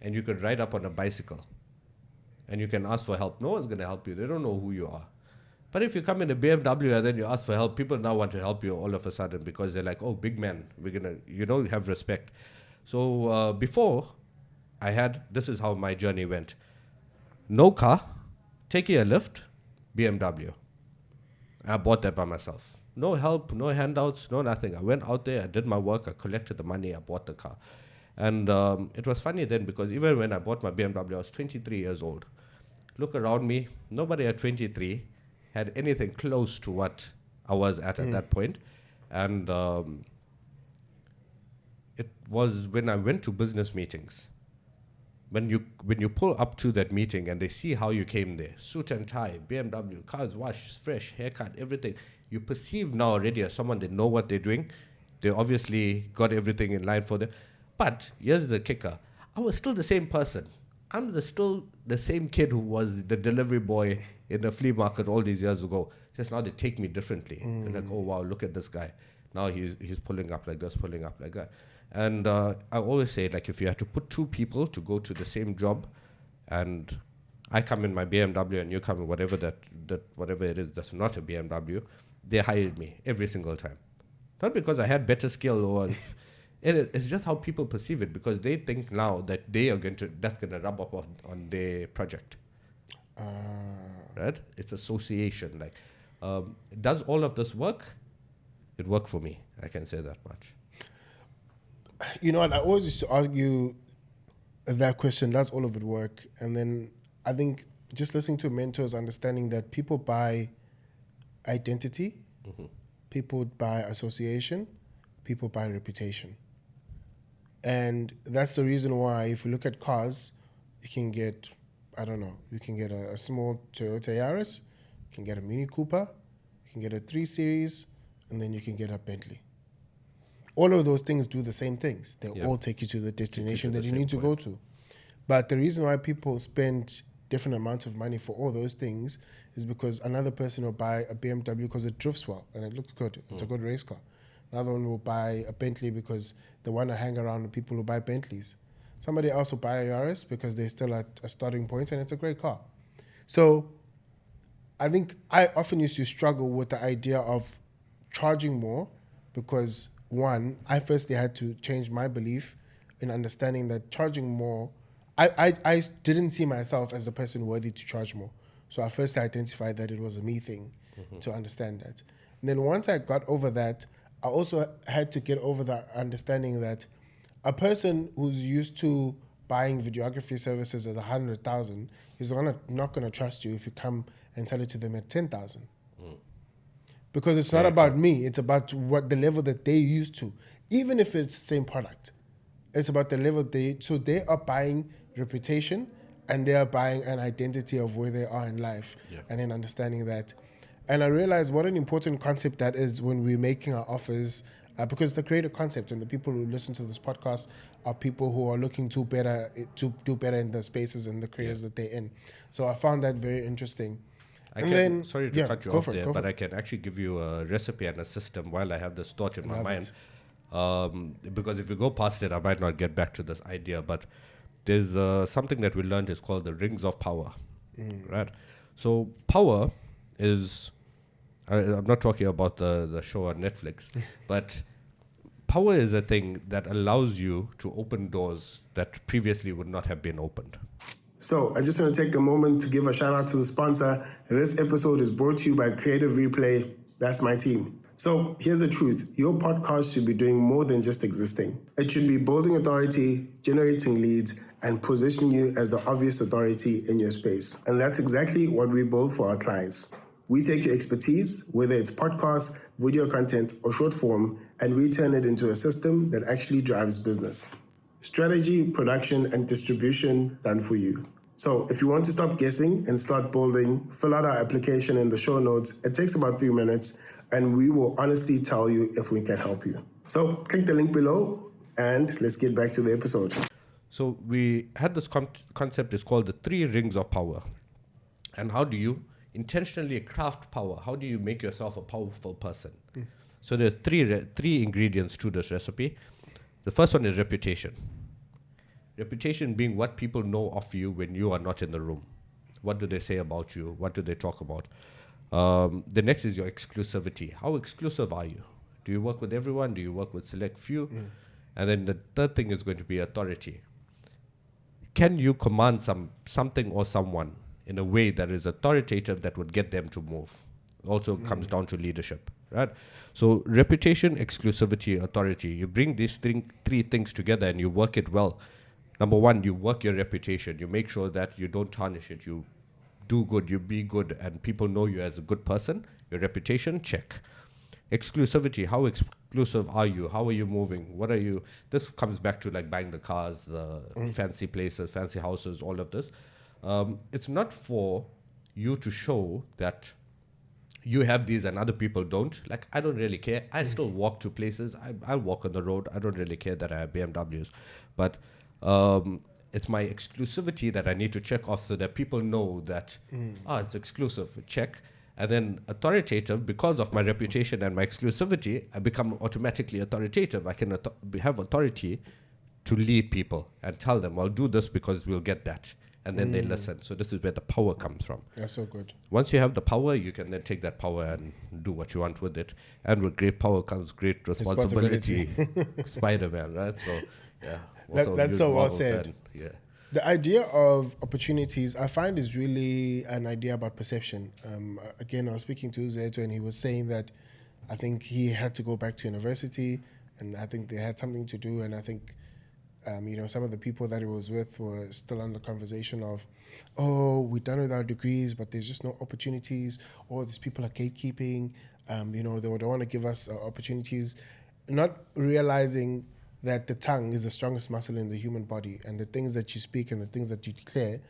Speaker 1: and you could ride up on a bicycle and you can ask for help. No one's going to help you. They don't know who you are. But if you come in a BMW and then you ask for help, people now want to help you all of a sudden because they're like, oh, big man, we're going to, have respect. So before this is how my journey went. No car, taking a lift, BMW. I bought that by myself. No help, no handouts, no nothing. I went out there, I did my work, I collected the money, I bought the car. And it was funny then because even when I bought my BMW, I was 23 years old. Look around me, nobody at 23 had anything close to what I was at that point. And it was when I went to business meetings. When you pull up to that meeting and they see how you came there, suit and tie, BMW, cars washed, fresh, haircut, everything, you perceive now already as someone that know what they're doing. They obviously got everything in line for them. But here's the kicker. I was still the same person. I'm still the same kid who was the delivery boy in the flea market all these years ago. Just now they take me differently. They're like, oh, wow, look at this guy. Now he's pulling up like this, pulling up like that. And I always say, like, if you had to put two people to go to the same job, and I come in my BMW and you come in whatever whatever it is that's not a BMW, they hired me every single time. Not because I had better skill or it's just how people perceive it, because they think now that that's going to rub off on their project. Right? It's association. Like, does all of this work? It worked for me. I can say that much.
Speaker 2: You know what? I always used to argue that question, does all of it work? And then I think just listening to mentors, understanding that people buy identity, people buy association, people buy reputation. And that's the reason why, if you look at cars, you can get, you can get a small Toyota Yaris, you can get a Mini Cooper, you can get a 3 Series, and then you can get a Bentley. All of those things do the same things. They all take you to the destination that you need to go to. But the reason why people spend different amounts of money for all those things is because another person will buy a BMW because it drifts well and it looks good. It's a good race car. Another one will buy a Bentley because they want to hang around with people who buy Bentleys. Somebody else will buy a Yaris because they're still at a starting point and it's a great car. So I think I often used to struggle with the idea of charging more because, one, I firstly had to change my belief in understanding that charging more, I didn't see myself as a person worthy to charge more. So I first identified that it was a me thing to understand that. And then once I got over that, I also had to get over the understanding that a person who's used to buying videography services at 100,000 is not going to trust you if you come and sell it to them at 10,000. Because it's not about me, it's about what the level that they used to. Even if it's the same product, it's about the level so they are buying reputation and they are buying an identity of where they are in life and then understanding that. And I realized what an important concept that is when we're making our offers, because the creator concept and the people who listen to this podcast are people who are looking to do better in the spaces and the careers that they're in. So I found that very interesting.
Speaker 1: Sorry to cut you off there, but I can actually give you a recipe and a system while I have this thought in my mind. Because if we go past it, I might not get back to this idea. But there's something that we learned is called the rings of power, right? So power is, I'm not talking about the show on Netflix, but power is a thing that allows you to open doors that previously would not have been opened.
Speaker 2: So I just want to take a moment to give a shout out to the sponsor. This episode is brought to you by Creative Replay. That's my team. So here's the truth. Your podcast should be doing more than just existing. It should be building authority, generating leads, and positioning you as the obvious authority in your space. And that's exactly what we build for our clients. We take your expertise, whether it's podcast, video content, or short form, and we turn it into a system that actually drives business. Strategy, production, and distribution done for you. So if you want to stop guessing and start building, fill out our application in the show notes. It takes about 3 minutes, and we will honestly tell you if we can help you. So click the link below, and let's get back to the episode.
Speaker 1: So we had this concept, is called the 3 rings of power. And how do you intentionally craft power? How do you make yourself a powerful person? So there's three ingredients to this recipe. The first one is reputation. Reputation being what people know of you when you are not in the room. What do they say about you? What do they talk about? The next is your exclusivity. How exclusive are you? Do you work with everyone? Do you work with select few? And then the third thing is going to be authority. Can you command something or someone in a way that is authoritative that would get them to move? Also comes down to leadership, right? So reputation, exclusivity, authority. You bring these three things together and you work it well. Number one, you work your reputation. You make sure that you don't tarnish it. You do good, you be good, and people know you as a good person. Your reputation, check. Exclusivity, how exclusive are you? How are you moving? What are you? This comes back to like buying the cars, the fancy places, fancy houses, all of this. It's not for you to show that you have these and other people don't, like, I don't really care. I still walk to places. I walk on the road. I don't really care that I have BMWs. But it's my exclusivity that I need to check off so that people know that, it's exclusive. Check. And then authoritative, because of my reputation and my exclusivity, I become automatically authoritative. I can have authority to lead people and tell them, I'll do this because we'll get that. And then they listen. So this is where the power comes from.
Speaker 2: That's so good.
Speaker 1: Once you have the power, you can then take that power and do what you want with it. And with great power comes great responsibility. Spider-Man, right? So, yeah.
Speaker 2: That's so well said.
Speaker 1: Yeah.
Speaker 2: The idea of opportunities, I find, is really an idea about perception. Again, I was speaking to Zeto, and he was saying that I think he had to go back to university, and I think they had something to do, and I think some of the people that he was with were still on the conversation of, we're done with our degrees, but there's just no opportunities, or these people are gatekeeping, they don't want to give us opportunities, not realizing that the tongue is the strongest muscle in the human body, and the things that you speak and the things that you declare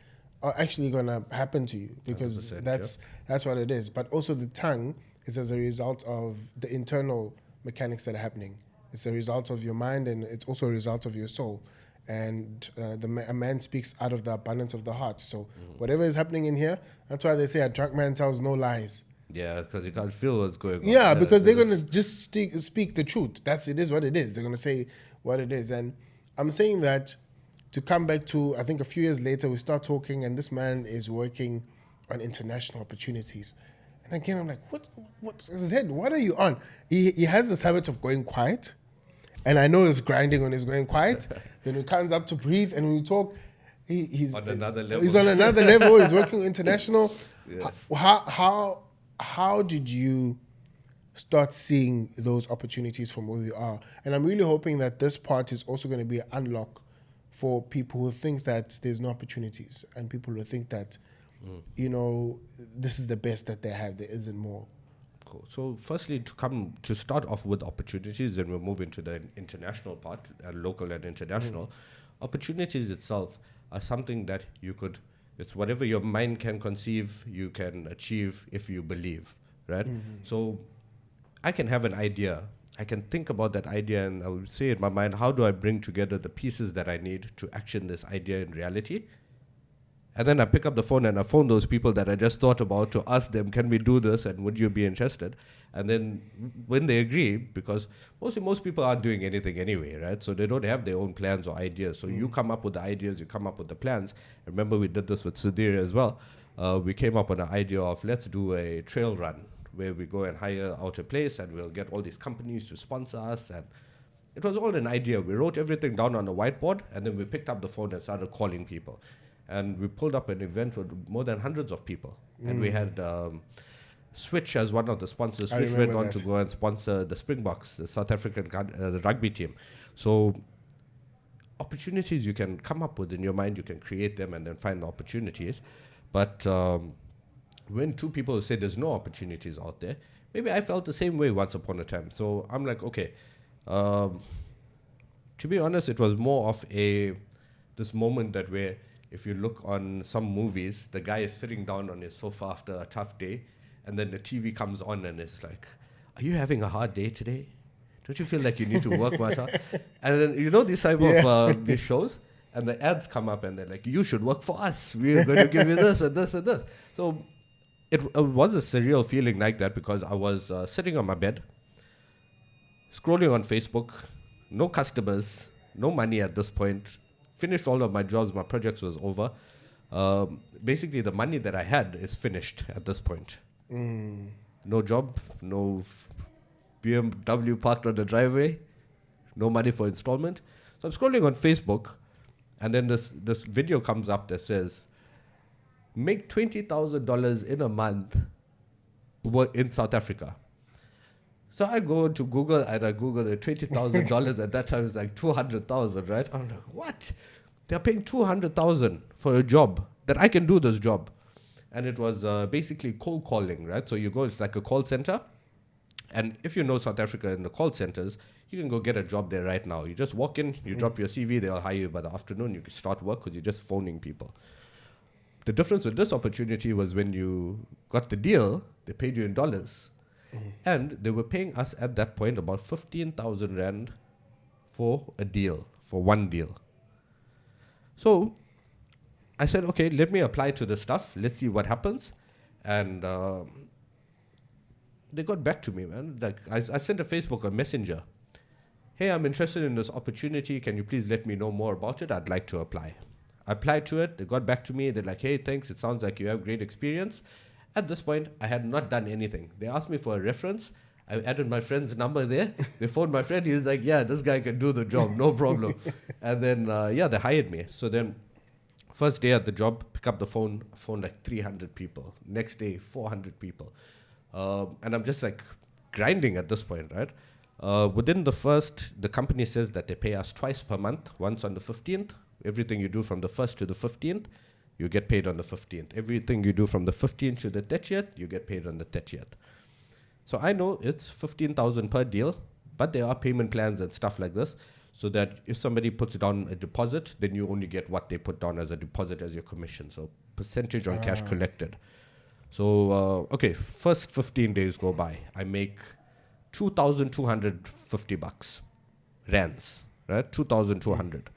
Speaker 2: are actually going to happen to you, because that's what it is. But also the tongue is as a result of the internal mechanics that are happening. It's a result of your mind, and it's also a result of your soul. And a man speaks out of the abundance of the heart. So whatever is happening in here, that's why they say a drunk man tells no lies.
Speaker 1: Yeah, because you can't feel what's going on.
Speaker 2: Yeah, because they're going to just speak the truth. It is what it is. They're going to say what it is. And I'm saying that to come back to, I think a few years later, we start talking, and this man is working on international opportunities. And again, I'm like, what is it? What are you on? He has this habit of going quiet. And I know he's grinding when he's going quiet. Then he comes up to breathe. And when we talk, he's
Speaker 1: on another level.
Speaker 2: He's on another level. He's working international.
Speaker 1: Yeah.
Speaker 2: How did you start seeing those opportunities from where we are? And I'm really hoping that this part is also going to be an unlock for people who think that there's no opportunities, and people who think that, this is the best that they have. There isn't more.
Speaker 1: Cool. So firstly, to start off with opportunities, then we'll move into the international part, local and international. Opportunities itself are something that it's whatever your mind can conceive, you can achieve if you believe, right? So I can have an idea. I can think about that idea, and I will say in my mind, how do I bring together the pieces that I need to action this idea in reality? And then I pick up the phone and I phone those people that I just thought about to ask them, can we do this, and would you be interested? And then when they agree, because most people aren't doing anything anyway, right? So they don't have their own plans or ideas. So you come up with the ideas, you come up with the plans. Remember, we did this with Sudhir as well. We came up with an idea of, let's do a trail run where we go and hire out a place, and we'll get all these companies to sponsor us. And it was all an idea. We wrote everything down on a whiteboard, and then we picked up the phone and started calling people. And we pulled up an event with more than hundreds of people. And we had Switch as one of the sponsors. Switch went on to go and sponsor the Springboks, the South African rugby team. So opportunities you can come up with in your mind, you can create them and then find the opportunities. But when two people say there's no opportunities out there, maybe I felt the same way once upon a time. So I'm like, okay, to be honest, it was more of this moment that where, if you look on some movies, the guy is sitting down on his sofa after a tough day, and then the TV comes on and it's like, are you having a hard day today? Don't you feel like you need to work much hard? And then, these type of these shows, and the ads come up and they're like, you should work for us. We're going to give you this and this and this. So it was a surreal feeling like that, because I was sitting on my bed, scrolling on Facebook, no customers, no money at this point, finished all of my jobs, my projects was over. Basically, the money that I had is finished at this point. No job, no BMW parked on the driveway, no money for installment. So I'm scrolling on Facebook, and then this video comes up that says, make $20,000 in a month in South Africa. So I go to Google and I Google the $20,000. At that time, it's like 200,000, right? I'm like, what? They're paying 200,000 for a job that I can do this job. And it was basically cold calling, right? So you go, it's like a call center. And if you know South Africa and the call centers, you can go get a job there right now. You just walk in, you drop your CV, they'll hire you by the afternoon. You can start work because you're just phoning people. the difference with this opportunity was when you got the deal, they paid you in dollars. And they were paying us at that point about 15,000 Rand for a deal, for one deal. So I said, okay, let me apply to the stuff. Let's see what happens. And they got back to me, man. Like I sent a Facebook or Messenger. Hey, I'm interested in this opportunity. Can you please let me know more about it? I'd like to apply. I applied to it. They got back to me. They're like, hey, thanks. It sounds like you have great experience. At this point, I had not done anything. They asked me for a reference. I added my friend's number there. They phoned my friend. He was like, yeah, this guy can do the job. No problem. And then, they hired me. So then first day at the job, pick up the phone like 300 people. Next day, 400 people. And I'm just like grinding at this point, right? Within the company says that they pay us twice per month, once on the 15th. Everything you do from the 1st to the 15th, you get paid on the 15th. Everything you do from the 15th to the 30th, you get paid on the 30th. So I know it's 15,000 per deal, but there are payment plans and stuff like this, so that if somebody puts down a deposit, then you only get what they put down as a deposit as your commission. So percentage on cash collected. So, first 15 days go by. I make 2,250 bucks, rands, right? 2,200.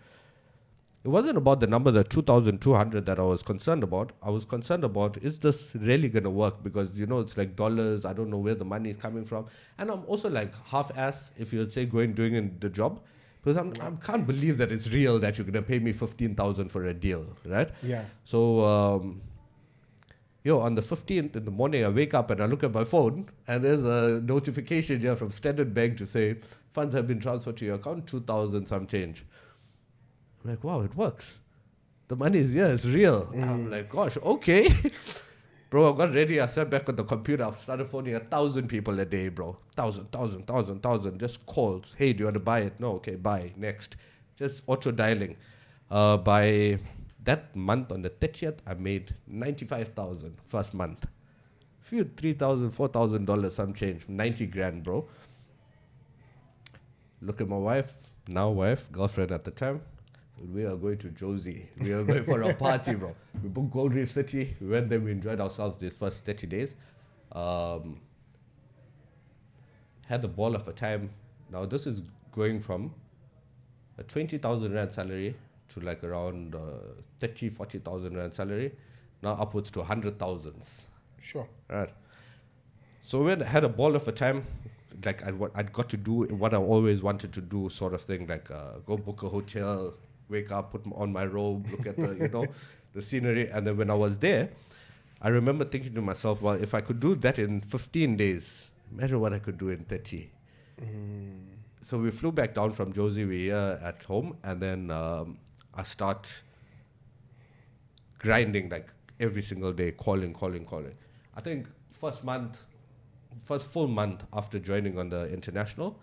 Speaker 1: It wasn't about the number, the 2,200 that I was concerned about. I was concerned about, is this really going to work? Because, it's like dollars. I don't know where the money is coming from. And I'm also like half-ass, if you would say, doing the job. Because I can't believe that it's real that you're going to pay me 15,000 for a deal, right?
Speaker 2: Yeah.
Speaker 1: So, on the 15th in the morning, I wake up and I look at my phone and there's a notification here from Standard Bank to say, funds have been transferred to your account, 2,000 some change. I'm like, wow, it works. The money is here, it's real. I'm like, gosh, okay. Bro, I got ready. I sat back on the computer. I started phoning 1,000 people a day, bro. 1,000. Just calls. Hey, do you want to buy it? No, okay, buy. Next. Just auto dialing. By that month, on the 30th, I made 95,000 first month. Few $3,000, $4,000, some change. 90 grand, bro. Look at my wife, girlfriend at the time. We are going to Josie. We are going for a party, bro. We booked Gold Reef City. We went there. We enjoyed ourselves these first 30 days. Had the ball of a time. Now, this is going from a 20,000 Rand salary to like around 30, 40,000 Rand salary. Now upwards to 100,000s.
Speaker 2: Sure.
Speaker 1: Right. So we had a ball of a time. Like I'd got to do what I always wanted to do, sort of thing. Like go book a hotel, wake up, put on my robe, look at the the scenery. And then when I was there, I remember thinking to myself, well, if I could do that in 15 days, imagine what I could do in 30. So we flew back down from Josie. We're here at home, and then I start grinding like every single day, calling. I think first full month after joining on the international,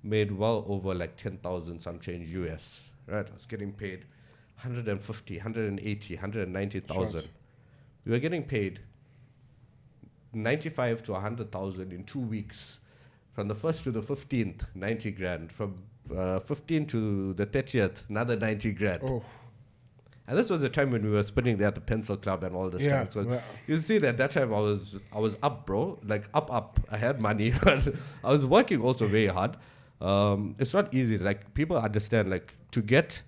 Speaker 1: made well over like 10,000 some change US, right? I was getting paid 150, 180, 190,000. We were getting paid 95 to 100,000 in 2 weeks. From the 1st to the 15th, 90 grand. From 15 to the 30th, another 90 grand. Oh. And this was the time when we were spinning there at the Pencil Club and all this stuff. So you see that time I was up, bro. Like up. I had money. But I was working also very hard. It's not easy. Like people understand, like to get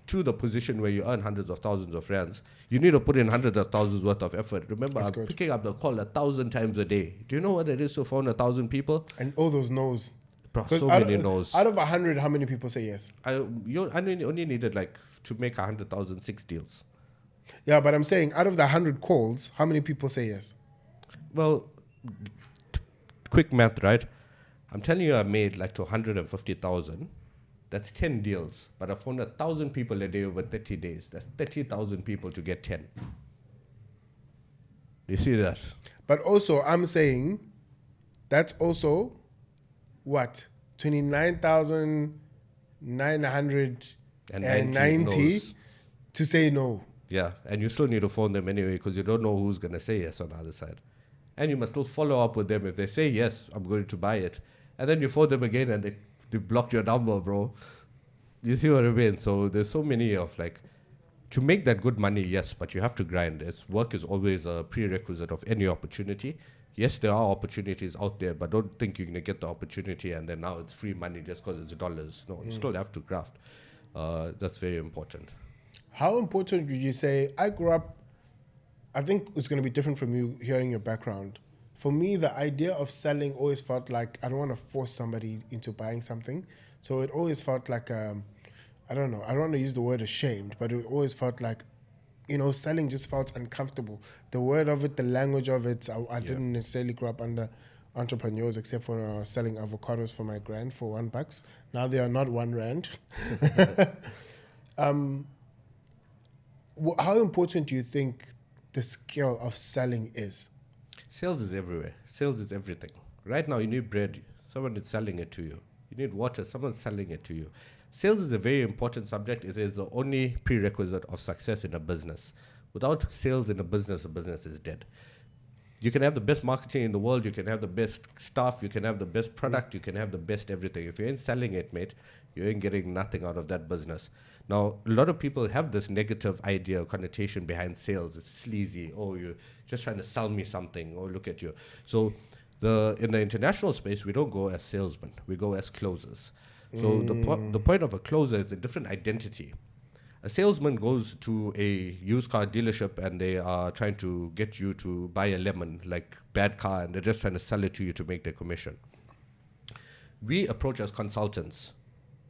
Speaker 1: to the position where you earn hundreds of thousands of rands, you need to put in hundreds of thousands worth of effort. Remember, I'm picking up the call 1,000 times a day. Do you know what it is to phone 1,000 people?
Speaker 2: And all those no's.
Speaker 1: Bro, so many no's.
Speaker 2: Out of 100, how many people say yes?
Speaker 1: I only needed like to make 100,000 6 deals.
Speaker 2: Yeah, but I'm saying out of the 100 calls, how many people say yes?
Speaker 1: Well, quick math, right? I'm telling you, I made like to 150,000. That's 10 deals. But I phoned 1,000 people a day over 30 days. That's 30,000 people to get 10. You see that?
Speaker 2: But also, I'm saying that's also what? 29,990 to say no.
Speaker 1: Yeah, and you still need to phone them anyway because you don't know who's going to say yes on the other side. And you must still follow up with them. If they say yes, I'm going to buy it. And then you phone them again and they blocked your number, bro. You see what I mean? So there's so many of like to make that good money, yes, but you have to grind. Work is always a prerequisite of any opportunity. Yes, there are opportunities out there, but don't think you're going to get the opportunity and then now it's free money just because it's dollars. No, you still have to graft. That's very important.
Speaker 2: How important would you say? I grew up, I think it's going to be different from you hearing your background. For me, the idea of selling always felt like I don't want to force somebody into buying something. So it always felt like, I don't know, I don't want to use the word ashamed, but it always felt like, selling just felt uncomfortable. The word of it, the language of it, I didn't necessarily grow up under entrepreneurs except for when I was selling avocados for my grand for $1. Now they are not R1. How important do you think the skill of selling is?
Speaker 1: Sales is everywhere. Sales is everything. Right now, you need bread. Someone is selling it to you. You need water. Someone's selling it to you. Sales is a very important subject. It is the only prerequisite of success in a business. Without sales in a business is dead. You can have the best marketing in the world. You can have the best staff. You can have the best product. You can have the best everything. If you ain't selling it, mate, you ain't getting nothing out of that business. Now, a lot of people have this negative idea or connotation behind sales. It's sleazy. Oh, you're just trying to sell me something. Oh, look at you. So in the international space, we don't go as salesmen. We go as closers. So the point of a closer is a different identity. A salesman goes to a used car dealership and they are trying to get you to buy a lemon, like bad car, and they're just trying to sell it to you to make their commission. We approach as consultants.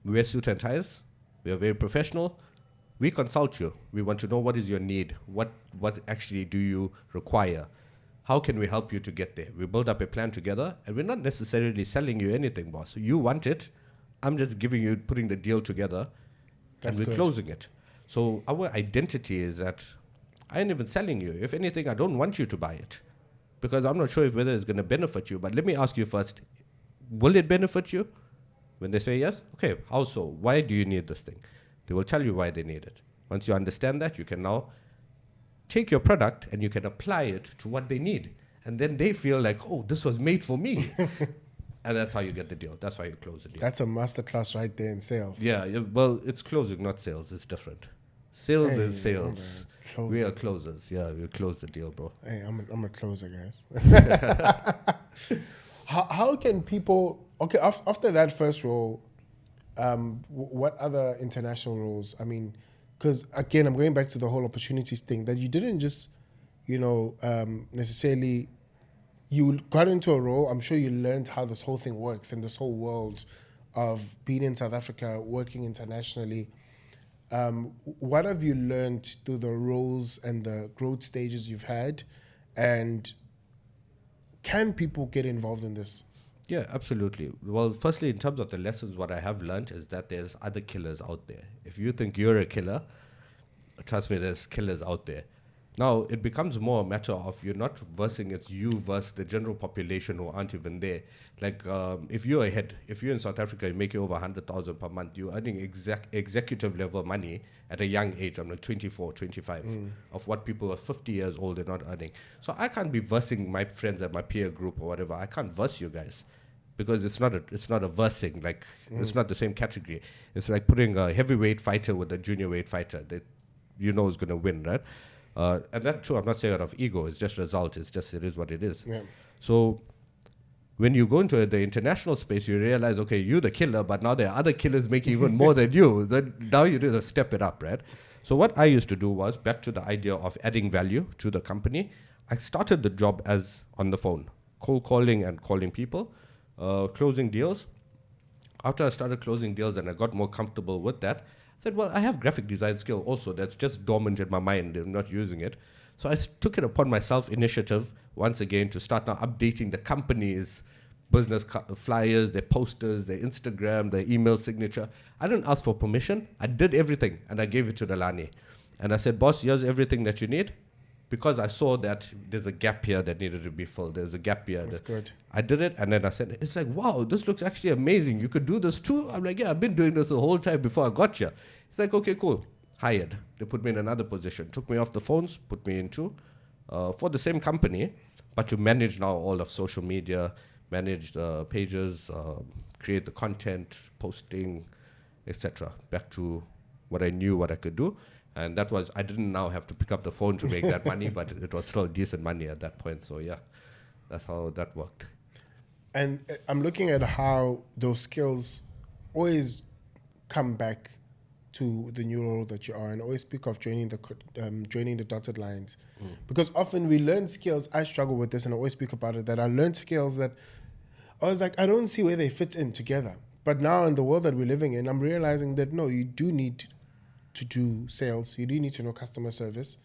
Speaker 1: We wear suit and ties. We are very professional. We consult you. We want to know what is your need. What actually do you require? How can we help you to get there? We build up a plan together, and we're not necessarily selling you anything, boss. You want it. I'm just putting the deal together, and we're closing it. So our identity is that I ain't even selling you. If anything, I don't want you to buy it because I'm not sure whether it's going to benefit you. But let me ask you first, will it benefit you? When they say yes, okay, how so? Why do you need this thing? They will tell you why they need it. Once you understand that, you can now take your product and you can apply it to what they need. And then they feel like, oh, this was made for me. And that's how you get the deal. That's why you close the deal.
Speaker 2: That's a masterclass right there in sales.
Speaker 1: Yeah, well, it's closing, not sales. It's different. Sales is sales. We are closers. Yeah, we close the deal, bro.
Speaker 2: Hey, I'm a closer, guys. How can people... Okay, after that first role, what other international roles? I mean, because again, I'm going back to the whole opportunities thing, that you didn't just, necessarily... You got into a role, I'm sure you learned how this whole thing works and this whole world of being in South Africa, working internationally. What have you learned through the roles and the growth stages you've had? And can people get involved in this?
Speaker 1: Yeah, absolutely. Well, firstly, in terms of the lessons, what I have learned is that there's other killers out there. If you think you're a killer, trust me, there's killers out there. Now, it becomes more a matter of you're not versing it's you versus the general population who aren't even there. Like, if you're in South Africa, you make over 100,000 per month, you're earning executive level money at a young age. I'm like 24, 25, of what people who are 50 years old are not earning. So I can't be versing my friends at my peer group or whatever. I can't verse you guys because it's not a versing. Like, it's not the same category. It's like putting a heavyweight fighter with a junior weight fighter that you know is going to win, right? And that's true. I'm not saying out of ego. It's just result. It is what it is. Yeah. So when you go into the international space, you realize, okay, you're the killer, but now there are other killers making even more than you. Then now you need to step it up, right? So what I used to do was, back to the idea of adding value to the company, I started the job as on the phone, cold calling and calling people, closing deals. After I started closing deals and I got more comfortable with that, I said, well, I have graphic design skill also that's just dormant in my mind. I'm not using it. So I took it upon myself initiative once again to start now updating the company's business flyers, their posters, their Instagram, their email signature. I didn't ask for permission. I did everything and I gave it to Delani. And I said, boss, here's everything that you need. Because I saw that there's a gap here that needed to be filled. There's a gap here.
Speaker 2: That's good.
Speaker 1: I did it, and then I said, it's like, wow, this looks actually amazing. You could do this too? I'm like, yeah, I've been doing this the whole time before I got here. It's like, okay, cool. Hired. They put me in another position. Took me off the phones, put me into, for the same company, but to manage now all of social media, manage the pages, create the content, posting, etc. Back to what I knew, what I could do. And that was, I didn't now have to pick up the phone to make that money, but it was still decent money at that point. So yeah, that's how that worked.
Speaker 2: And I'm looking at how those skills always come back to the new role that you are, and always speak of joining the dotted lines. Because often we learn skills, I struggle with this and I always speak about it, that I learned skills that I was like, I don't see where they fit in together. But now in the world that we're living in, I'm realizing that no, you do need to do sales. You do need to know customer service.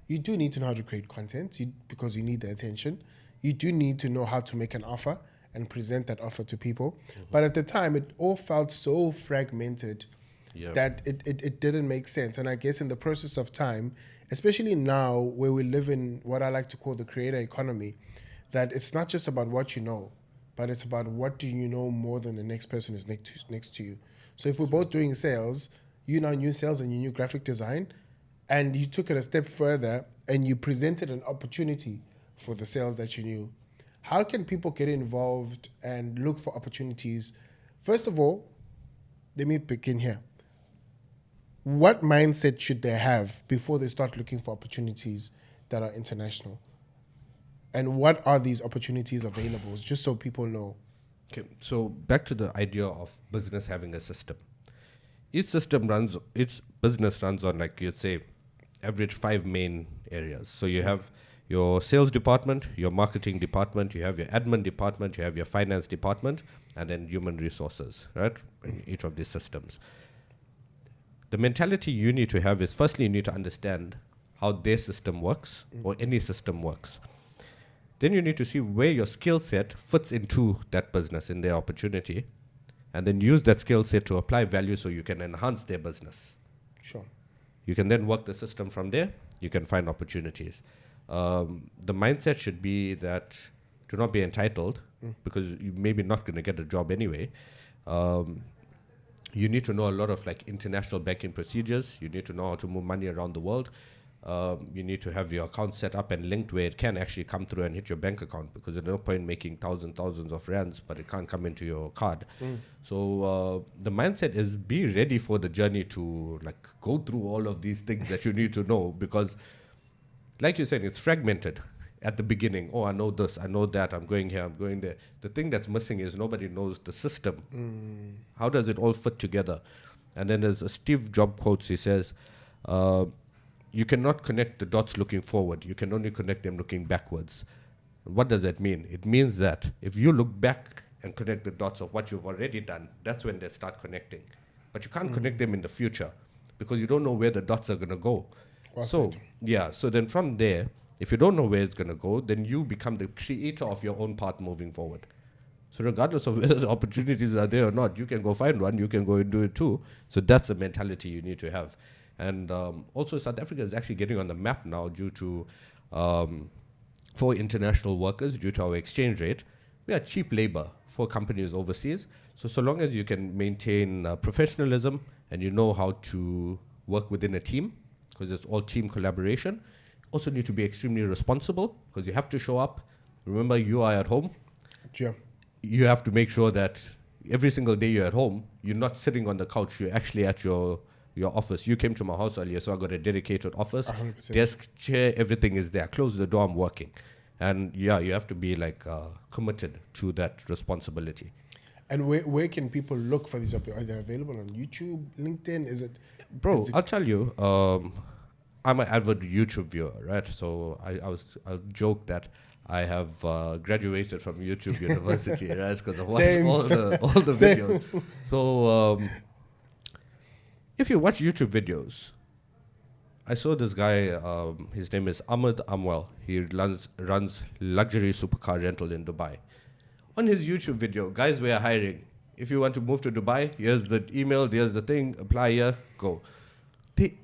Speaker 2: You do need to know how to create content because you need the attention. You do need to know how to make an offer and present that offer to people. But at the time, it all felt so fragmented that it didn't make sense. And I guess in the process of time, especially now where we live in what I like to call the creator economy, that it's not just about what you know, but it's about what do you know more than the next person is next to you. So if we're both doing sales, you now knew sales and you knew graphic design, and you took it a step further and you presented an opportunity for the sales that you knew. How can people get involved and look for opportunities? First of all, let me begin here. What mindset should they have before they start looking for opportunities that are international? And what are these opportunities available? Just so people know.
Speaker 1: Okay, so back to the idea of business having a system. Each business runs on, like you'd say, average 5 main areas. So you have your sales department, your marketing department, you have your admin department, you have your finance department, and then human resources, right? In each of these systems. The mentality you need to have is, firstly, you need to understand how their system works, or any system works. Then you need to see where your skill set fits into that business, in their opportunity, and then use that skill set to apply value so you can enhance their business.
Speaker 2: Sure.
Speaker 1: You can then work the system from there. You can find opportunities. The mindset should be that do not be entitled, because you're maybe not going to get a job anyway. You need to know a lot of like international banking procedures. You need to know how to move money around the world. You need to have your account set up and linked where it can actually come through and hit your bank account, because there's no point making thousands of rands, but it can't come into your card. So the mindset is be ready for the journey to like go through all of these things that you need to know, because like you said, it's fragmented at the beginning. Oh, I know this, I know that, I'm going here, I'm going there. The thing that's missing is nobody knows the system. How does it all fit together? And then there's a Steve Jobs quote. He says, you cannot connect the dots looking forward. You can only connect them looking backwards. What does that mean? It means that if you look back and connect the dots of what you've already done, that's when they start connecting. But you can't connect them in the future because you don't know where the dots are going to go. So then from there, if you don't know where it's going to go, then you become the creator of your own path moving forward. So regardless of whether the opportunities are there or not, you can go find one, you can go and do it too. So that's the mentality you need to have. And also South Africa is actually getting on the map now due to, for international workers, due to our exchange rate, we are cheap labor for companies overseas. So long as you can maintain professionalism and you know how to work within a team, because it's all team collaboration. Also need to be extremely responsible, because you have to show up. Remember, you are at home.
Speaker 2: Yeah. You
Speaker 1: have to make sure that every single day you're at home, you're not sitting on the couch, you're actually at your office. You came to my house earlier, so I got a dedicated office.
Speaker 2: 100%.
Speaker 1: Desk, chair, everything is there. Close the door, I'm working. And yeah, you have to be like committed to that responsibility.
Speaker 2: And where can people look for these? Are they available on YouTube, LinkedIn?
Speaker 1: Bro, I'll tell you, I'm an avid YouTube viewer, right? So I joke that I have graduated from YouTube University, right? Because I watched all the videos. So if you watch YouTube videos, I saw this guy, his name is Ahmed Amwell. He runs luxury supercar rental in Dubai. On his YouTube video, guys, we are hiring. If you want to move to Dubai, here's the email, here's the thing, apply here, go.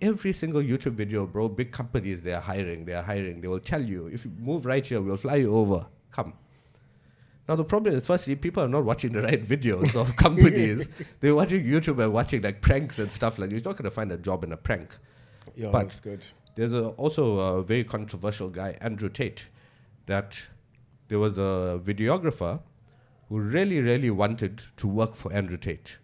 Speaker 1: Every single YouTube video, bro, big companies, they are hiring. They will tell you, if you move right here, we'll fly you over. Come. Now, the problem is, firstly, people are not watching the right videos of companies. They're watching YouTube and watching like pranks and stuff like that. You're not going to find a job in a prank.
Speaker 2: Yeah,
Speaker 1: but
Speaker 2: that's good.
Speaker 1: There's also a very controversial guy, Andrew Tate, that there was a videographer who really, really wanted to work for Andrew Tate.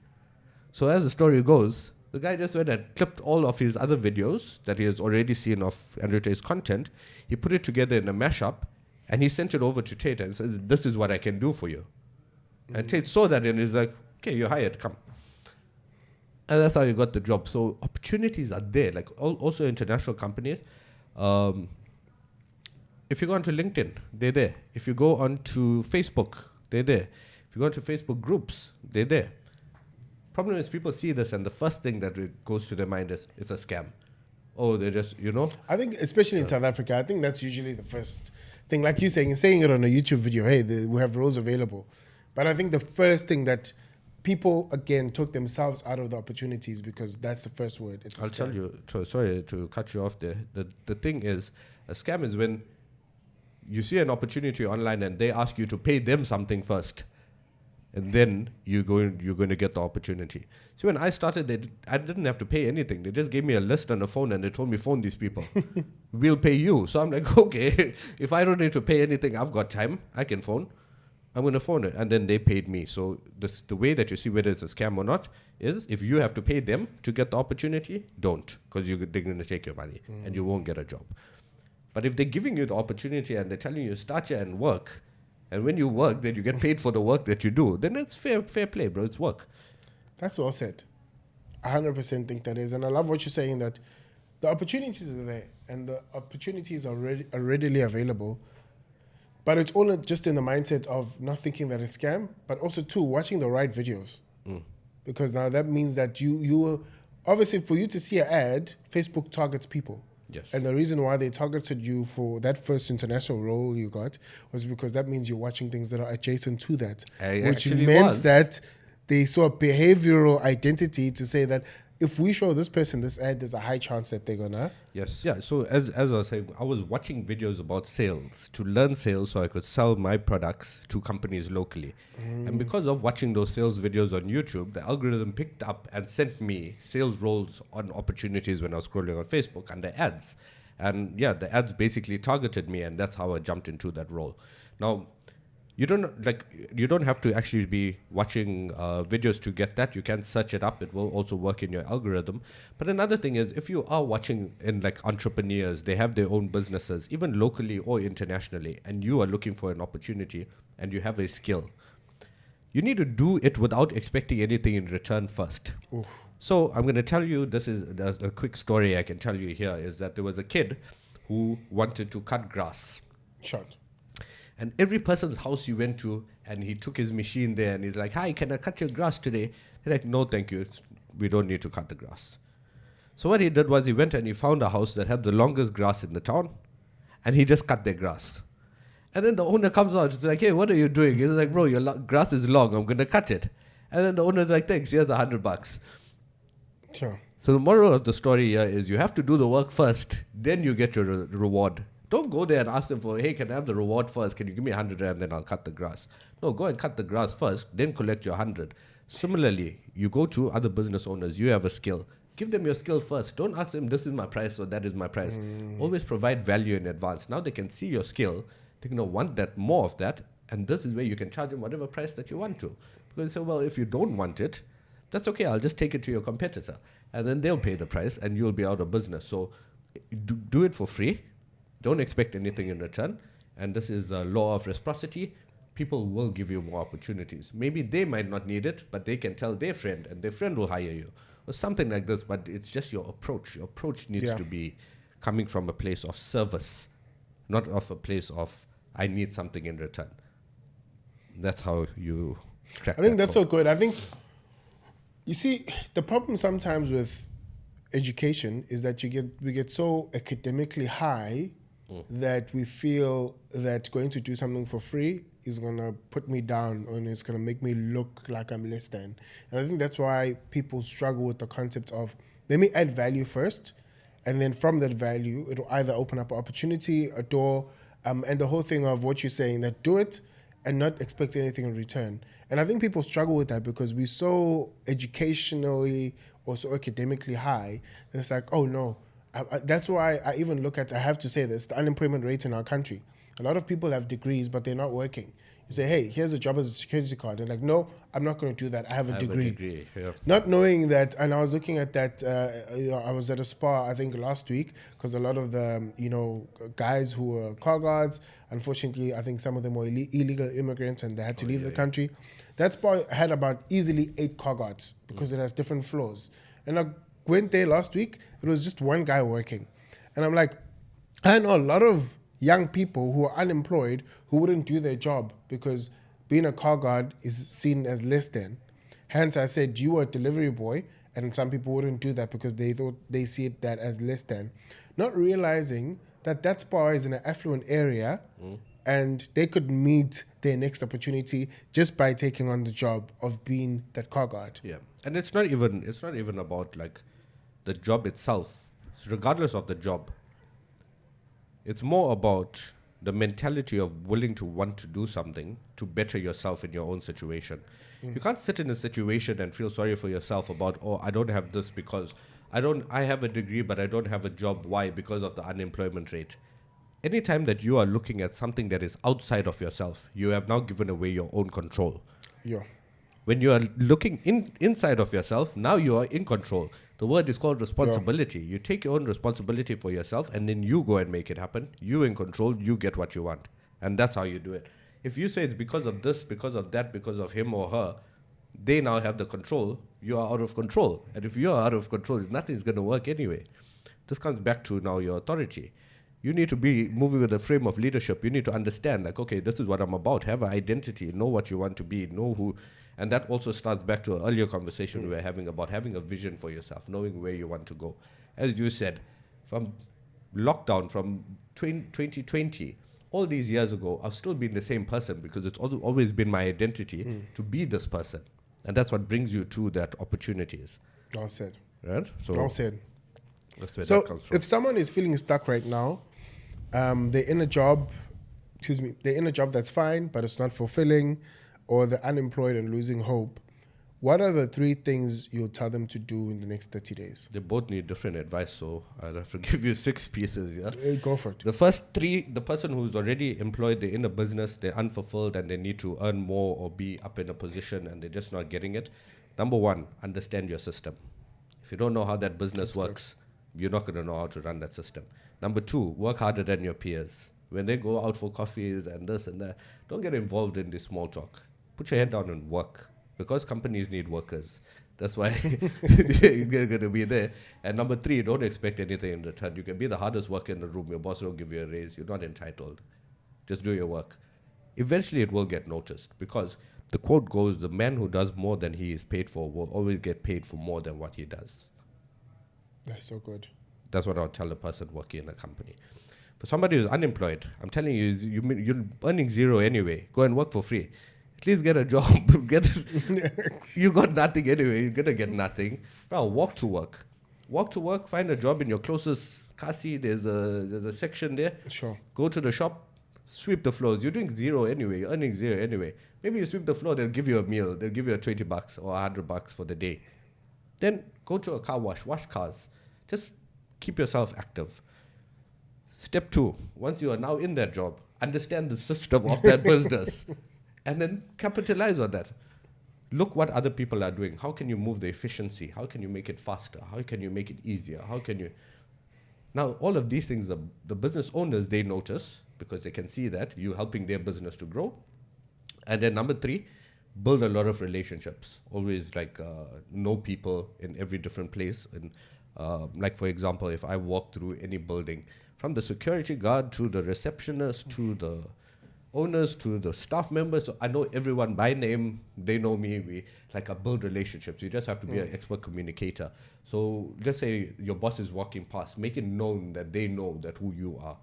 Speaker 1: So as the story goes, The guy just went and clipped all of his other videos that he has already seen of Andrew Tate's content. He put it together in a mashup, and he sent it over to Tate and says, "This is what I can do for you." And Tate saw that and he's like, "Okay, you're hired, come." And that's how you got the job. So opportunities are there. Like also international companies. If you go onto LinkedIn, they're there. If you go onto Facebook, they're there. If you go onto Facebook groups, they're there. Problem is people see this and the first thing that goes to their mind is, it's a scam. Oh, they're just,
Speaker 2: I think, especially in South Africa, I think that's usually the first thing. Like you're saying it on a YouTube video, hey, we have roles available. But I think the first thing that people, again, took themselves out of the opportunities because that's the first word. It's
Speaker 1: I'll tell you, sorry to cut you off there. The thing is, a scam is when you see an opportunity online and they ask you to pay them something first. And then you're going to get the opportunity. See, when I started, I didn't have to pay anything. They just gave me a list on the phone and they told me, phone these people. We'll pay you. So I'm like, okay, if I don't need to pay anything, I've got time. I can phone. I'm going to phone it. And then they paid me. So the way that you see whether it's a scam or not is if you have to pay them to get the opportunity, don't. Because they're going to take your money and you won't get a job. But if they're giving you the opportunity and they're telling you, start here and work, and when you work, then you get paid for the work that you do, then it's fair play, bro. It's work.
Speaker 2: That's well said. 100% think that is. And I love what you're saying, that the opportunities are there and the opportunities are readily available. But it's all just in the mindset of not thinking that it's scam, but also, too, watching the right videos. Because now that means that you obviously, for you to see an ad, Facebook targets people.
Speaker 1: Yes.
Speaker 2: And the reason why they targeted you for that first international role you got was because that means you're watching things that are adjacent to that. Which meant that they saw a behavioral identity to say that if we show this person this ad, there's a high chance that they're gonna.
Speaker 1: Yes. Yeah. So as I was saying, I was watching videos about sales to learn sales so I could sell my products to companies locally. And because of watching those sales videos on YouTube, the algorithm picked up and sent me sales roles on opportunities when I was scrolling on Facebook under ads. And yeah, the ads basically targeted me, and that's how I jumped into that role. Now, you don't have to actually be watching videos to get that. You can search it up. It will also work in your algorithm. But another thing is, if you are watching in like entrepreneurs, they have their own businesses, even locally or internationally, and you are looking for an opportunity and you have a skill, you need to do it without expecting anything in return first.
Speaker 2: Oof.
Speaker 1: So I'm going to tell you, this is a quick story I can tell you here, is that there was a kid who wanted to cut grass.
Speaker 2: Short.
Speaker 1: And every person's house you went to, and he took his machine there, and he's like, "Hi, can I cut your grass today?" They're like, "No, thank you. We don't need to cut the grass." So what he did was he went and he found a house that had the longest grass in the town, and he just cut their grass. And then the owner comes out, it's like, "Hey, what are you doing?" He's like, "Bro, your grass is long. I'm going to cut it." And then the owner's like, "Thanks, here's $100.
Speaker 2: Sure.
Speaker 1: So the moral of the story here is you have to do the work first, then you get your reward. Don't go there and ask them for, "Hey, can I have the reward first? Can you give me 100 and then I'll cut the grass?" No, go and cut the grass first, then collect your 100. Similarly, you go to other business owners, you have a skill. Give them your skill first. Don't ask them, "This is my price" or "That is my price." Always provide value in advance. Now they can see your skill. They're going to want that, more of that. And this is where you can charge them whatever price that you want to. Because they say, "Well, if you don't want it, that's okay. I'll just take it to your competitor." And then they'll pay the price and you'll be out of business. So do it for free. Don't expect anything in return. And this is the law of reciprocity. People will give you more opportunities. Maybe they might not need it, but they can tell their friend, and their friend will hire you. Or something like this, but it's just your approach. Your approach needs to be coming from a place of service, not of a place of, "I need something in return." That's how you crack
Speaker 2: I think that's
Speaker 1: code.
Speaker 2: so good. I think, you see, the problem sometimes with education is that we get so academically high that we feel that going to do something for free is going to put me down and it's going to make me look like I'm less than. And I think that's why people struggle with the concept of, let me add value first, and then from that value, it'll either open up an opportunity, a door, and the whole thing of what you're saying, that do it and not expect anything in return. And I think people struggle with that because we're so educationally or so academically high that it's like, oh no. That's why I even look at, I have to say this, the unemployment rate in our country. A lot of people have degrees, but they're not working. You say, hey, here's a job as a security guard. They're like, no, I'm not going to do that. I have a degree.
Speaker 1: Yeah.
Speaker 2: Not knowing that, and I was looking at that, I was at a spa, I think last week, because a lot of the, guys who were car guards, unfortunately, I think some of them were illegal immigrants and they had to leave the country. That spa had about easily 8 car guards because it has different floors. And I went there last week, it was just one guy working. And I'm like, I know a lot of young people who are unemployed who wouldn't do their job because being a car guard is seen as less than. Hence, I said you are a delivery boy, and some people wouldn't do that because they thought they see it that as less than. Not realizing that spa is in an affluent area, and they could meet their next opportunity just by taking on the job of being that car guard.
Speaker 1: Yeah, and it's not even about like the job itself, regardless of the job. It's more about the mentality of willing to want to do something to better yourself in your own situation. You can't sit in a situation and feel sorry for yourself about, oh, I don't have this because I have a degree, but I don't have a job. Why? Because of the unemployment rate. Anytime that you are looking at something that is outside of yourself, you have now given away your own control.
Speaker 2: Yeah.
Speaker 1: When you are looking inside of yourself, now you are in control. The word is called responsibility. You take your own responsibility for yourself and then you go and make it happen. You in control, you get what you want. And that's how you do it. If you say it's because of this, because of that, because of him or her, they now have the control, you are out of control. And if you are out of control, nothing's going to work anyway. This comes back to now your authority. You need to be moving with a frame of leadership. You need to understand, like, okay, this is what I'm about. Have an identity. Know what you want to be. Know who. And that also starts back to an earlier conversation we were having about having a vision for yourself, knowing where you want to go. As you said, from lockdown, from 2020, all these years ago, I've still been the same person because it's always been my identity to be this person. And that's what brings you to that opportunities.
Speaker 2: Well said.
Speaker 1: Right? So
Speaker 2: Well said.
Speaker 1: That's where
Speaker 2: So
Speaker 1: that comes from.
Speaker 2: if someone is feeling stuck right now, they're in a job that's fine, but it's not fulfilling, or they're unemployed and losing hope, what are the 3 things you'll tell them to do in the next 30 days?
Speaker 1: They both need different advice, so I'll have to give you 6 pieces, yeah?
Speaker 2: Go for it.
Speaker 1: The first 3, the person who's already employed, they're in a business, they're unfulfilled, and they need to earn more or be up in a position, and they're just not getting it. Number 1, understand your system. If you don't know how that business works, you're not going to know how to run that system. Number 2, work harder than your peers. When they go out for coffees and this and that, don't get involved in this small talk. Put your head down and work, because companies need workers. That's why you're going to be there. And number 3, don't expect anything in return. You can be the hardest worker in the room. Your boss will give you a raise. You're not entitled. Just do your work. Eventually, it will get noticed, because the quote goes, the man who does more than he is paid for will always get paid for more than what he does.
Speaker 2: That's so good.
Speaker 1: That's what I'll tell a person working in a company. For somebody who's unemployed, I'm telling you, you're earning 0 anyway. Go and work for free. At least get a job. You got nothing anyway. You're going to get nothing. Bro, walk to work. Walk to work, find a job in your closest kasi. There's a section there.
Speaker 2: Sure.
Speaker 1: Go to the shop, sweep the floors. You're doing 0 anyway. You're earning 0 anyway. Maybe you sweep the floor, they'll give you a meal. They'll give you $20 or $100 for the day. Then go to a car wash cars. Just keep yourself active. Step 2, once you are now in that job, understand the system of that business. And then capitalize on that. Look what other people are doing. How can you move the efficiency? How can you make it faster? How can you make it easier? How can you... Now, all of these things, the business owners, they notice because they can see that you're helping their business to grow. And then number 3, build a lot of relationships. Always know people in every different place. And like, for example, if I walk through any building, from the security guard to the receptionist to the owners to the staff members, so I know everyone by name. They know me. I build relationships. You just have to be an expert communicator. So let's say your boss is walking past, make it known that they know that who you are,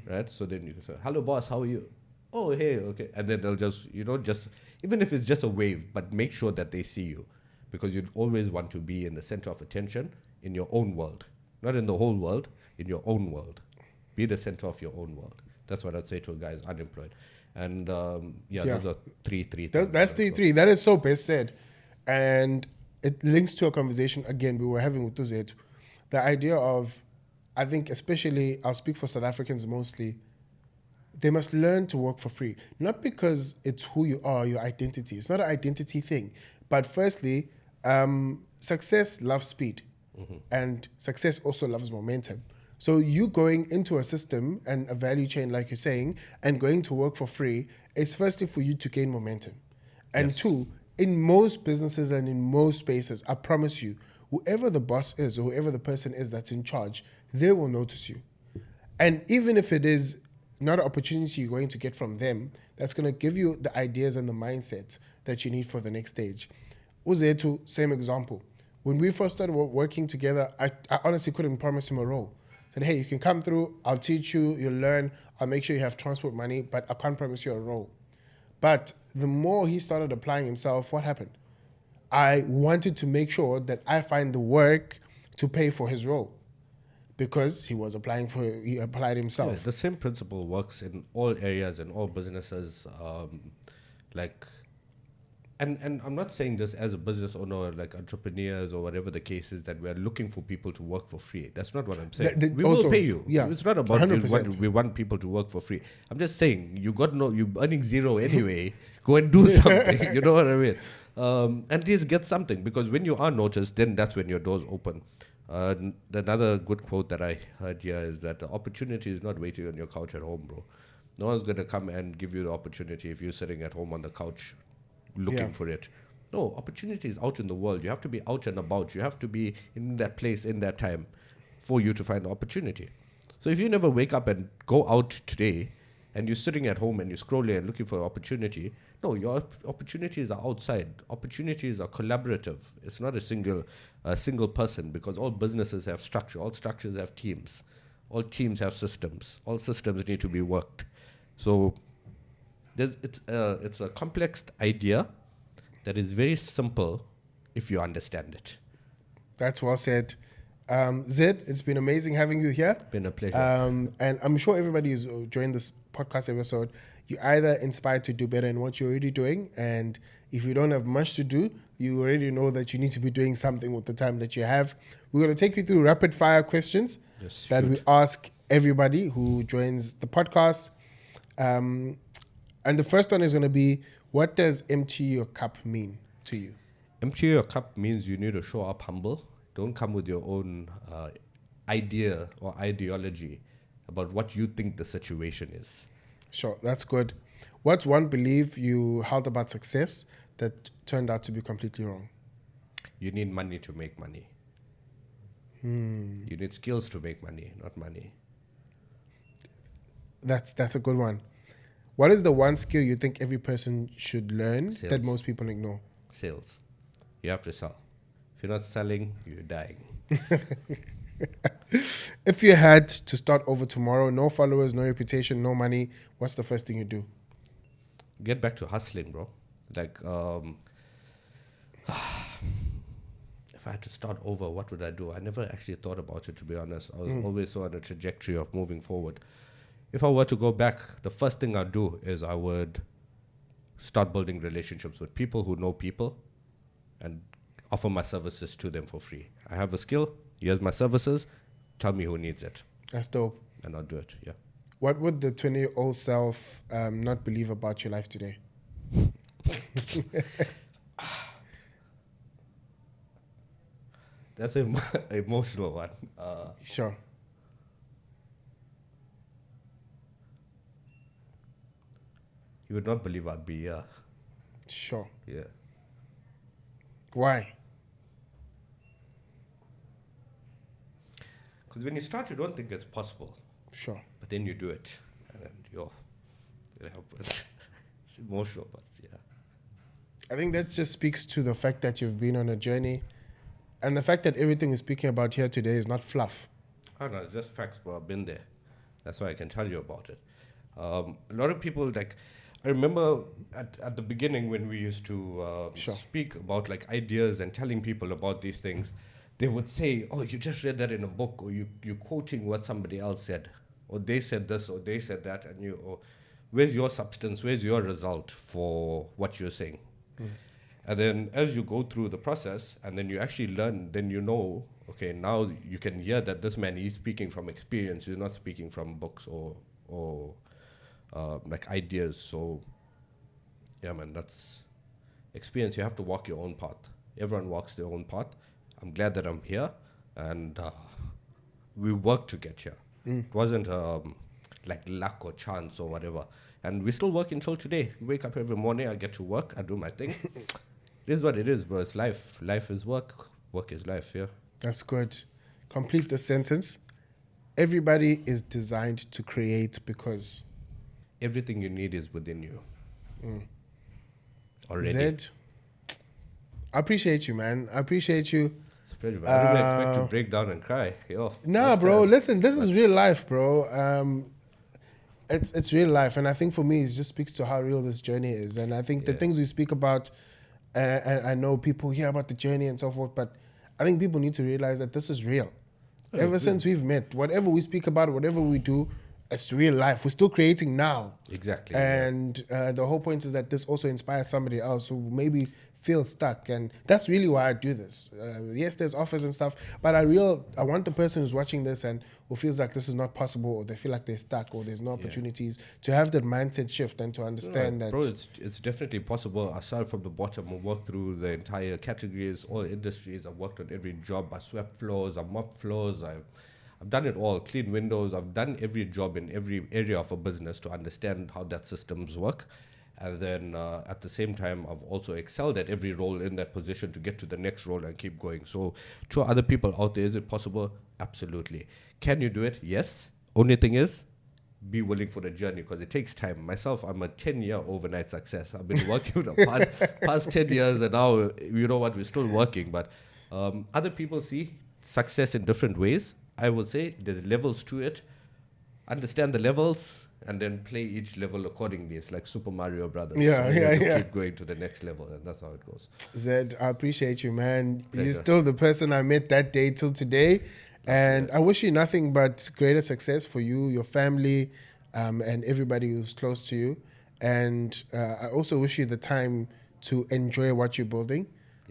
Speaker 1: right? So then you can say, "Hello, boss. How are you?" "Oh, hey, okay." And then they'll just even if it's just a wave, but make sure that they see you, because you'd always want to be in the center of attention in your own world, not in the whole world. In your own world, be the center of your own world. That's what I'd say to a guy who's unemployed. And those are three things.
Speaker 2: That's 3. That is so best said. And it links to a conversation, again, we were having with Tuzet. The idea of, I think especially, I'll speak for South Africans mostly, they must learn to work for free. Not because it's who you are, your identity. It's not an identity thing. But firstly, success loves speed. And success also loves momentum. So you going into a system and a value chain, like you're saying, and going to work for free is firstly for you to gain momentum. And two, in most businesses and in most spaces, I promise you, whoever the boss is or whoever the person is that's in charge, they will notice you. And even if it is not an opportunity you're going to get from them, that's going to give you the ideas and the mindset that you need for the next stage. Uzetu, same example. When we first started working together, I honestly couldn't promise him a role. I said, hey, you can come through, I'll teach you, you'll learn, I'll make sure you have transport money, but I can't promise you a role. But the more he started applying himself, what happened? I wanted to make sure that I find the work to pay for his role because he applied himself.
Speaker 1: Yeah, the same principle works in all areas, in all businesses. And I'm not saying this as a business owner or like entrepreneurs or whatever the case is, that we're looking for people to work for free. That's not what I'm saying. We will pay you.
Speaker 2: Yeah,
Speaker 1: it's not about we want people to work for free. I'm just saying you're earning zero anyway. Go and do something. You know what I mean? And at least get something, because when you are noticed, then that's when your doors open. Another good quote that I heard here is that the opportunity is not waiting on your couch at home, bro. No one's going to come and give you the opportunity if you're sitting at home on the couch looking for it. No, opportunity is out in the world. You have to be out and about. You have to be in that place in that time for you to find the opportunity. So if you never wake up and go out today and you're sitting at home and you're scrolling and looking for an opportunity, no, your opportunities are outside. Opportunities are collaborative. It's not a single person, because all businesses have structure. All structures have teams. All teams have systems. All systems need to be worked. So it's a complex idea that is very simple if you understand it.
Speaker 2: That's well said. Zed, it's been amazing having you here.
Speaker 1: Been a pleasure.
Speaker 2: And I'm sure everybody who's joined this podcast episode, you're either inspired to do better in what you're already doing, and if you don't have much to do, you already know that you need to be doing something with the time that you have. We're going to take you through rapid fire questions that we ask everybody who joins the podcast. And the first one is going to be, what does empty your cup mean to you?
Speaker 1: Empty your cup means you need to show up humble. Don't come with your own idea or ideology about what you think the situation is.
Speaker 2: Sure, that's good. What's one belief you held about success that turned out to be completely wrong?
Speaker 1: You need money to make money. You need skills to make money, not money. That's
Speaker 2: a good one. What is the one skill you think every person should learn that most people ignore?
Speaker 1: Sales. You have to sell. If you're not selling, you're dying.
Speaker 2: If you had to start over tomorrow, no followers, no reputation, no money, what's the first thing you do?
Speaker 1: Get back to hustling, bro. Like, if I had to start over, what would I do? I never actually thought about it, to be honest. I was always on a trajectory of moving forward. If I were to go back, the first thing I'd do is I would start building relationships with people who know people and offer my services to them for free. I have a skill, here's my services, tell me who needs it.
Speaker 2: That's dope.
Speaker 1: And I'll do it, yeah.
Speaker 2: What would the 20-year-old self not believe about your life today?
Speaker 1: That's an emotional one.
Speaker 2: Sure.
Speaker 1: You would not believe I'd be here.
Speaker 2: Sure.
Speaker 1: Yeah.
Speaker 2: Why?
Speaker 1: Because when you start, you don't think it's possible.
Speaker 2: Sure.
Speaker 1: But then you do it, and then it's emotional, but yeah.
Speaker 2: I think that just speaks to the fact that you've been on a journey, and the fact that everything we're speaking about here today is not fluff.
Speaker 1: Oh no, it's just facts, but I've been there. That's why I can tell you about it. A lot of people, like, I remember at the beginning when we used to speak about like ideas and telling people about these things, they would say, oh, you just read that in a book, or you're quoting what somebody else said, or they said this, or they said that, and where's your substance, where's your result for what you're saying? And then as you go through the process, and then you actually learn, then you know, okay, now you can hear that this man is speaking from experience, he's not speaking from books or like ideas. So yeah, man, that's experience. You have to walk your own path. Everyone walks their own path. I'm glad that I'm here, and we worked to get here. It wasn't like luck or chance or whatever. And we still work until today. Wake up every morning, I get to work, I do my thing. It is what it is, bro. It's life. Life is work. Work is life, yeah.
Speaker 2: That's good. Complete the sentence. Everybody is designed to create because
Speaker 1: Everything you need is within you. Already.
Speaker 2: Zed, I appreciate you, man. I appreciate you.
Speaker 1: It's a pleasure, man. I didn't expect to break down and cry. Yo,
Speaker 2: Nah, bro. Listen, this is real life, bro. It's real life, and I think for me, it just speaks to how real this journey is. And I think the things we speak about, and I know people hear about the journey and so forth, but I think people need to realize that this is real. Ever since we've met, whatever we speak about, whatever we do, it's real life. We're still creating now.
Speaker 1: Exactly.
Speaker 2: And the whole point is that this also inspires somebody else who maybe feels stuck. And that's really why I do this. Yes, there's offers and stuff, but I want the person who's watching this and who feels like this is not possible, or they feel like they're stuck, or there's no opportunities, to have that mindset shift and to understand that.
Speaker 1: Bro, it's definitely possible. I started from the bottom and worked through the entire categories, all industries. I've worked on every job. I swept floors, I mopped floors, I've done it all, clean windows. I've done every job in every area of a business to understand how that systems work. And then at the same time, I've also excelled at every role in that position to get to the next role and keep going. So to other people out there, is it possible? Absolutely. Can you do it? Yes. Only thing is, be willing for the journey, because it takes time. Myself, I'm a 10-year overnight success. I've been working the past 10 years, and now, you know what, we're still working. But other people see success in different ways. I would say there's levels to it. Understand the levels and then play each level accordingly. It's like Super Mario Brothers. Keep going to the next level, and that's how it goes.
Speaker 2: Zed, I appreciate you, man.
Speaker 1: Pleasure.
Speaker 2: You're still the person I met that day till today. And I wish you nothing but greater success for you, your family, and everybody who's close to you. And I also wish you the time to enjoy what you're building,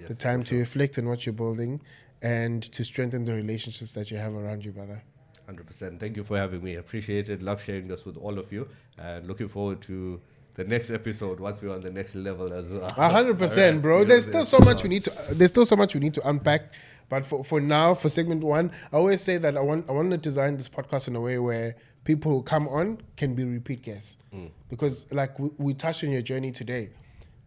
Speaker 2: the time to reflect on what you're building, and to strengthen the relationships that you have around you, brother.
Speaker 1: 100%. Thank you for having me. Appreciate it. Love sharing this with all of you. And looking forward to the next episode once we're on the next level as well.
Speaker 2: 100%, bro. There's still so much we need to unpack. But for now, for segment 1, I always say that I want to design this podcast in a way where people who come on can be repeat guests. Because like we touched on your journey today,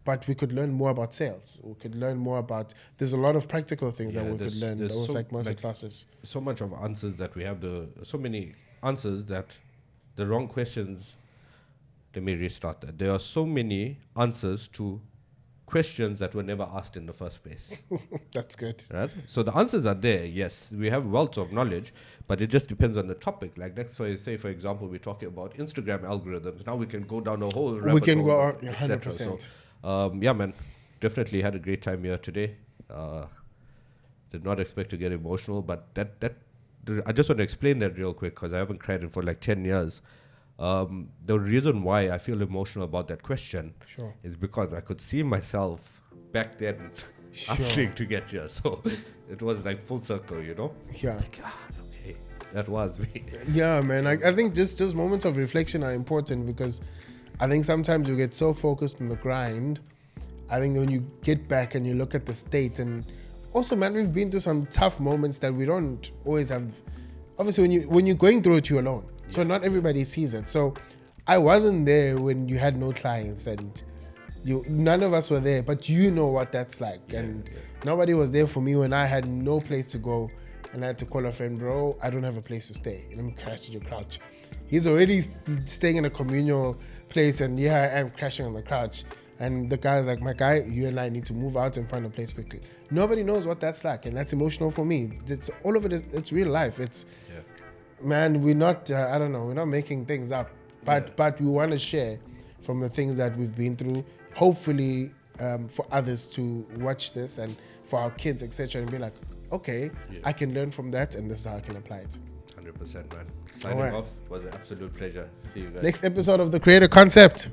Speaker 2: but we could learn more about sales. We could learn more about, there's a lot of practical things that we could learn. Almost like master classes.
Speaker 1: So much of answers that we have, so many answers that the wrong questions, let me restart that. There are so many answers to questions that were never asked in the first place.
Speaker 2: That's good.
Speaker 1: Right? So the answers are there, yes. We have wealth of knowledge, but it just depends on the topic. Like next, say, for example, we're talking about Instagram algorithms. Now we can go down a whole rabbit hole.
Speaker 2: We can go on, 100%.
Speaker 1: So, yeah, man, definitely had a great time here today. Did not expect to get emotional, but I just want to explain that real quick, because I haven't cried in for like 10 years. The reason why I feel emotional about that question is because I could see myself back then asking to get here. So it was like full circle, you know?
Speaker 2: Yeah.
Speaker 1: Like, okay, that was me.
Speaker 2: Yeah, man. I think just those moments of reflection are important, because I think sometimes you get so focused on the grind. I think when you get back and you look at the state, and also, man, we've been through some tough moments that we don't always have. Obviously, when you're going through it, you're alone. So not everybody sees it. So I wasn't there when you had no clients, and none of us were there, but you know what that's like. Nobody was there for me when I had no place to go, and I had to call a friend, bro, I don't have a place to stay. Let me crash at your couch. He's already staying in a communal place, and I am crashing on the couch. And the guy's like, my guy, you and I need to move out and find a place quickly. Nobody knows what that's like, and that's emotional for me. It's all of it. It's real life. It's man, we're not. I don't know. We're not making things up, but we want to share from the things that we've been through. Hopefully, for others to watch this, and for our kids, etc., and be like, okay, I can learn from that, and this is how I can apply it.
Speaker 1: 100%, man. Signing off was an absolute pleasure. See you guys.
Speaker 2: Next episode of The Creator Concept.